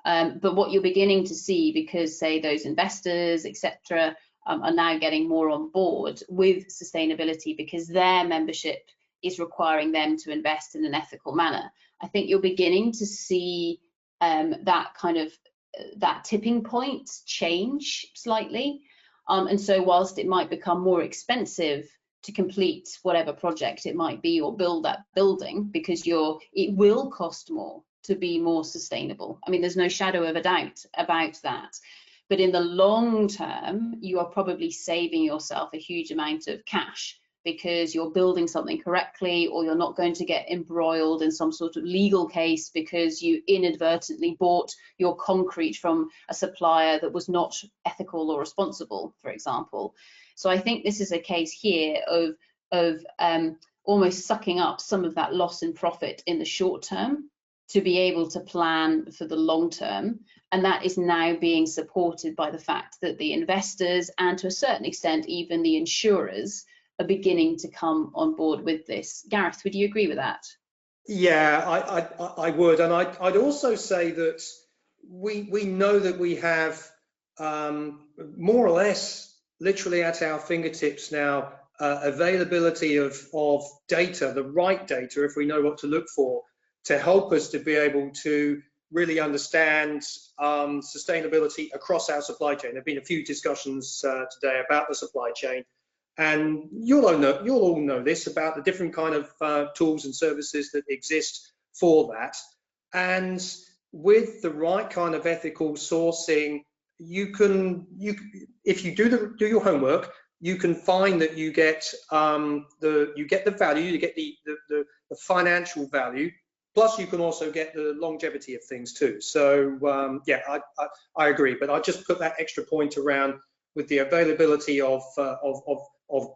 But what you're beginning to see, because say those investors, etc., are now getting more on board with sustainability because their membership is requiring them to invest in an ethical manner, I think you're beginning to see that tipping point change slightly. And so whilst it might become more expensive to complete whatever project it might be or build that building, because it will cost more to be more sustainable. I mean, there's no shadow of a doubt about that. But in the long term, you are probably saving yourself a huge amount of cash because you're building something correctly, or you're not going to get embroiled in some sort of legal case because you inadvertently bought your concrete from a supplier that was not ethical or responsible, for example. So I think this is a case here of almost sucking up some of that loss in profit in the short term to be able to plan for the long term. And that is now being supported by the fact that the investors, and to a certain extent even the insurers, are beginning to come on board with this. Gareth, would you agree with that? Yeah, I would, and I'd also say that we know that we have more or less literally at our fingertips now availability of data, the right data, if we know what to look for, to help us to be able to really understand sustainability across our supply chain. There have been a few discussions today about the supply chain. And you'll all know this about the different kind of tools and services that exist for that. And with the right kind of ethical sourcing, if you do your homework, you can find that you get the value, you get the financial value, plus you can also get the longevity of things too. So yeah, I agree, but I just put that extra point around with the availability of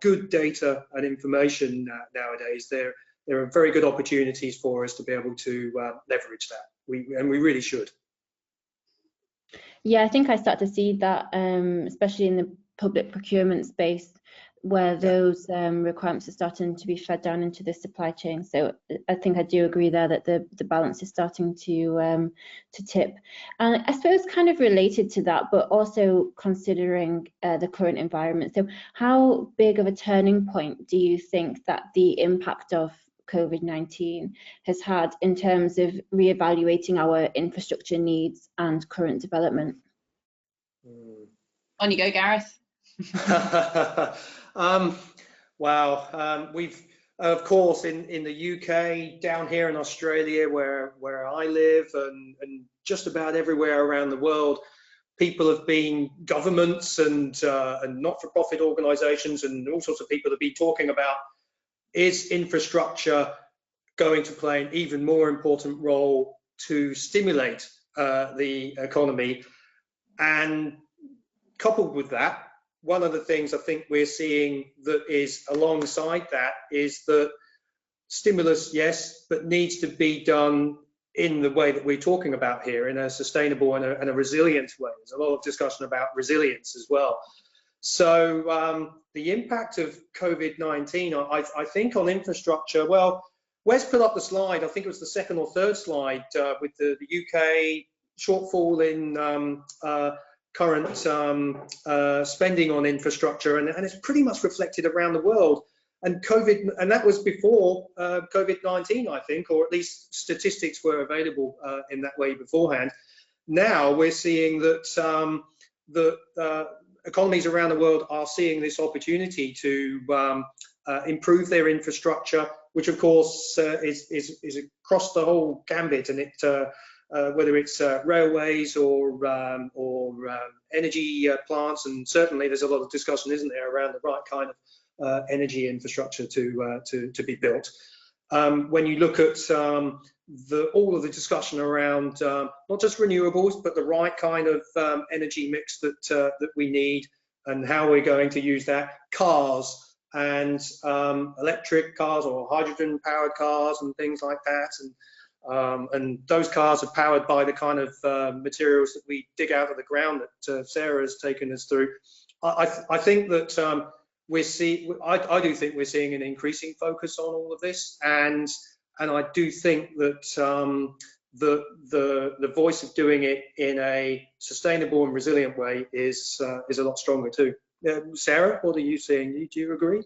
good data and information nowadays. There are very good opportunities for us to be able to leverage that. We really should. Yeah, I think I start to see that, especially in the public procurement space, where those requirements are starting to be fed down into the supply chain. So I think I do agree there that the balance is starting to tip. And I suppose kind of related to that, but also considering the current environment. So how big of a turning point do you think that the impact of COVID-19 has had in terms of reevaluating our infrastructure needs and current development? On you go, Gareth. Wow, Of course, in the UK, down here in Australia, where I live, and just about everywhere around the world, people have been, governments and not-for-profit organisations and all sorts of people have been talking about, is infrastructure going to play an even more important role to stimulate the economy? And coupled with that, one of the things I think we're seeing that is alongside that is that stimulus, yes, but needs to be done in the way that we're talking about here, in a sustainable and a resilient way. There's a lot of discussion about resilience as well. So the impact of COVID-19, I think, on infrastructure, well, Wes put up the slide, I think it was the second or third slide, with the UK shortfall in current spending on infrastructure, and it's pretty much reflected around the world. And that was before COVID-19, I think, or at least statistics were available in that way beforehand. Now we're seeing that economies around the world are seeing this opportunity to improve their infrastructure, which of course is across the whole gambit, and it whether it's railways or energy plants, and certainly there's a lot of discussion, isn't there, around the right kind of energy infrastructure to be built. When you look at all of the discussion around not just renewables, but the right kind of energy mix that we need, and how we're going to use that, cars and electric cars or hydrogen powered cars and things like that, and those cars are powered by the kind of materials that we dig out of the ground that Sarah has taken us through. I think that I do think we're seeing an increasing focus on all of this, and I do think that the voice of doing it in a sustainable and resilient way is a lot stronger too. Sarah, what are you seeing? Do you agree?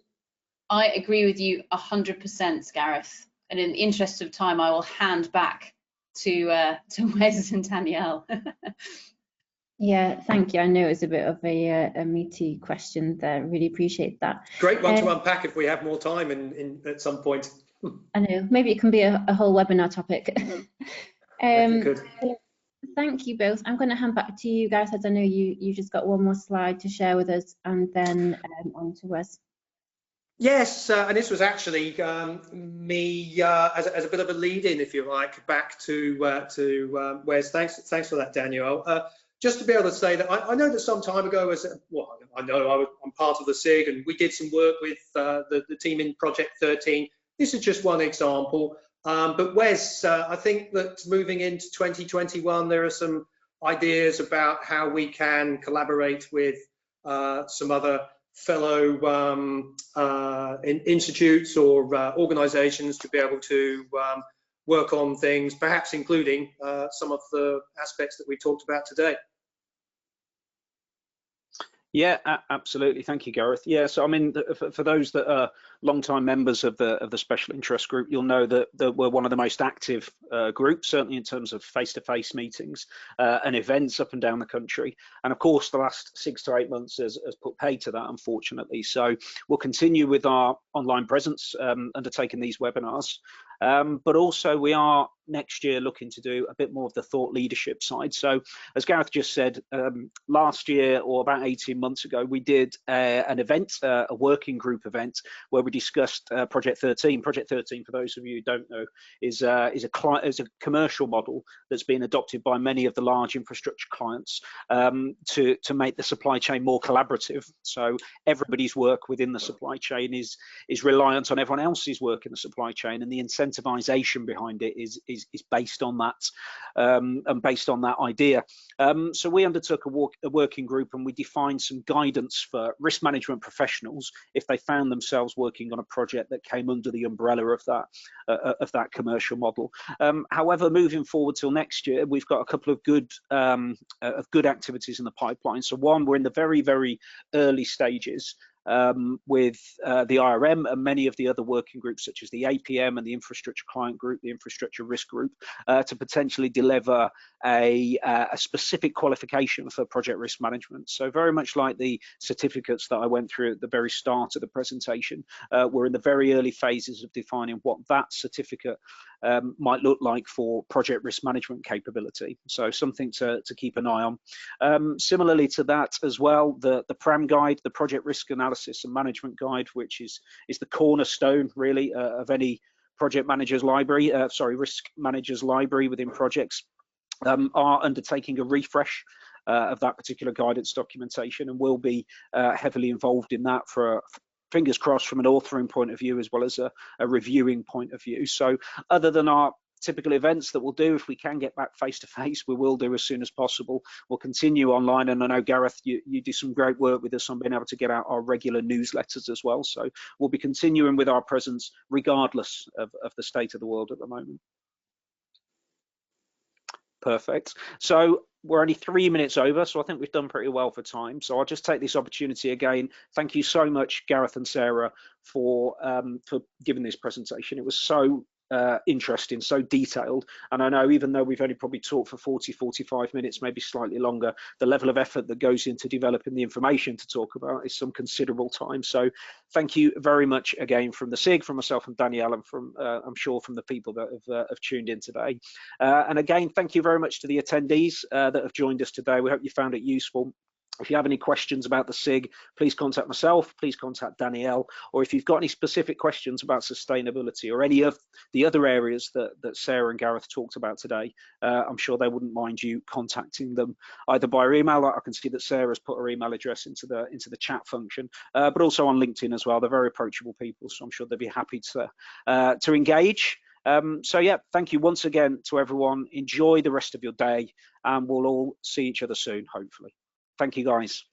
I agree with you 100%, Gareth. And in the interest of time, I will hand back to Wes and Danielle. Yeah, thank you. I know it's a bit of a meaty question there. Really appreciate that. Great one to unpack if we have more time at some point. I know, maybe it can be a whole webinar topic. Good. Thank you both. I'm going to hand back to you guys, as I know you just got one more slide to share with us, and then on to Wes. Yes, and this was actually me as a bit of a lead-in, if you like, back to Wes. Thanks for that, Danielle. Just to be able to say that I know that some time ago, I'm part of the SIG, and we did some work with the team in Project 13. This is just one example. But Wes, I think that moving into 2021, there are some ideas about how we can collaborate with some other fellow institutes or organizations to be able to work on things, perhaps including some of the aspects that we talked about today. Yeah, absolutely. Thank you, Gareth. Yeah, so I mean, for those that are long-time members of the special interest group, you'll know that we're one of the most active groups, certainly in terms of face-to-face meetings and events up and down the country. And of course, the last 6 to 8 months has put paid to that, unfortunately. So we'll continue with our online presence, undertaking these webinars. But also we are next year looking to do a bit more of the thought leadership side. So as Gareth just said, last year or about 18 months ago, we did an event, a working group event, where we discussed Project 13. Project 13, for those of you who don't know, is a commercial model that's been adopted by many of the large infrastructure clients to make the supply chain more collaborative. So everybody's work within the supply chain is reliant on everyone else's work in the supply chain, and the incentivization behind it is based on that and based on that idea. So we undertook a working group, and we defined some guidance for risk management professionals if they found themselves working on a project that came under the umbrella of that commercial model. However, moving forward till next year, we've got a couple of good activities in the pipeline. So one, we're in the very, very early stages with the IRM and many of the other working groups, such as the APM and the Infrastructure Client Group, the Infrastructure Risk Group, to potentially deliver a specific qualification for project risk management. So very much like the certificates that I went through at the very start of the presentation, we're in the very early phases of defining what that certificate might look like for project risk management capability. So something to keep an eye on. Similarly to that as well, the PRAM guide, the Project Risk Analysis and Management Guide, which is the cornerstone really of any project manager's library, risk manager's library within projects, are undertaking a refresh of that particular guidance documentation, and will be heavily involved in that for fingers crossed from an authoring point of view as well as a reviewing point of view. So other than our typical events that we'll do, if we can get back face to face, we will do as soon as possible. We'll continue online, and I know Gareth, you do some great work with us on being able to get out our regular newsletters as well. So we'll be continuing with our presence regardless of the state of the world at the moment. Perfect. So we're only 3 minutes over, so I think we've done pretty well for time. So I'll just take this opportunity again. Thank you so much, Gareth and Sarah, for giving this presentation. It was so interesting, so detailed, and I know even though we've only probably talked for 40-45 minutes, maybe slightly longer, the level of effort that goes into developing the information to talk about is some considerable time. So thank you very much again from the SIG, from myself and Danielle, and from I'm sure from the people that have tuned in today. And again, thank you very much to the attendees that have joined us today. We hope you found it useful. If you have any questions about the SIG, please contact myself, please contact Danielle, or if you've got any specific questions about sustainability or any of the other areas that Sarah and Gareth talked about today, I'm sure they wouldn't mind you contacting them either by email. I can see that Sarah's put her email address into the chat function, but also on LinkedIn as well. They're very approachable people, so I'm sure they'll be happy to engage. So yeah, thank you once again to everyone. Enjoy the rest of your day, and we'll all see each other soon, hopefully. Thank you, guys.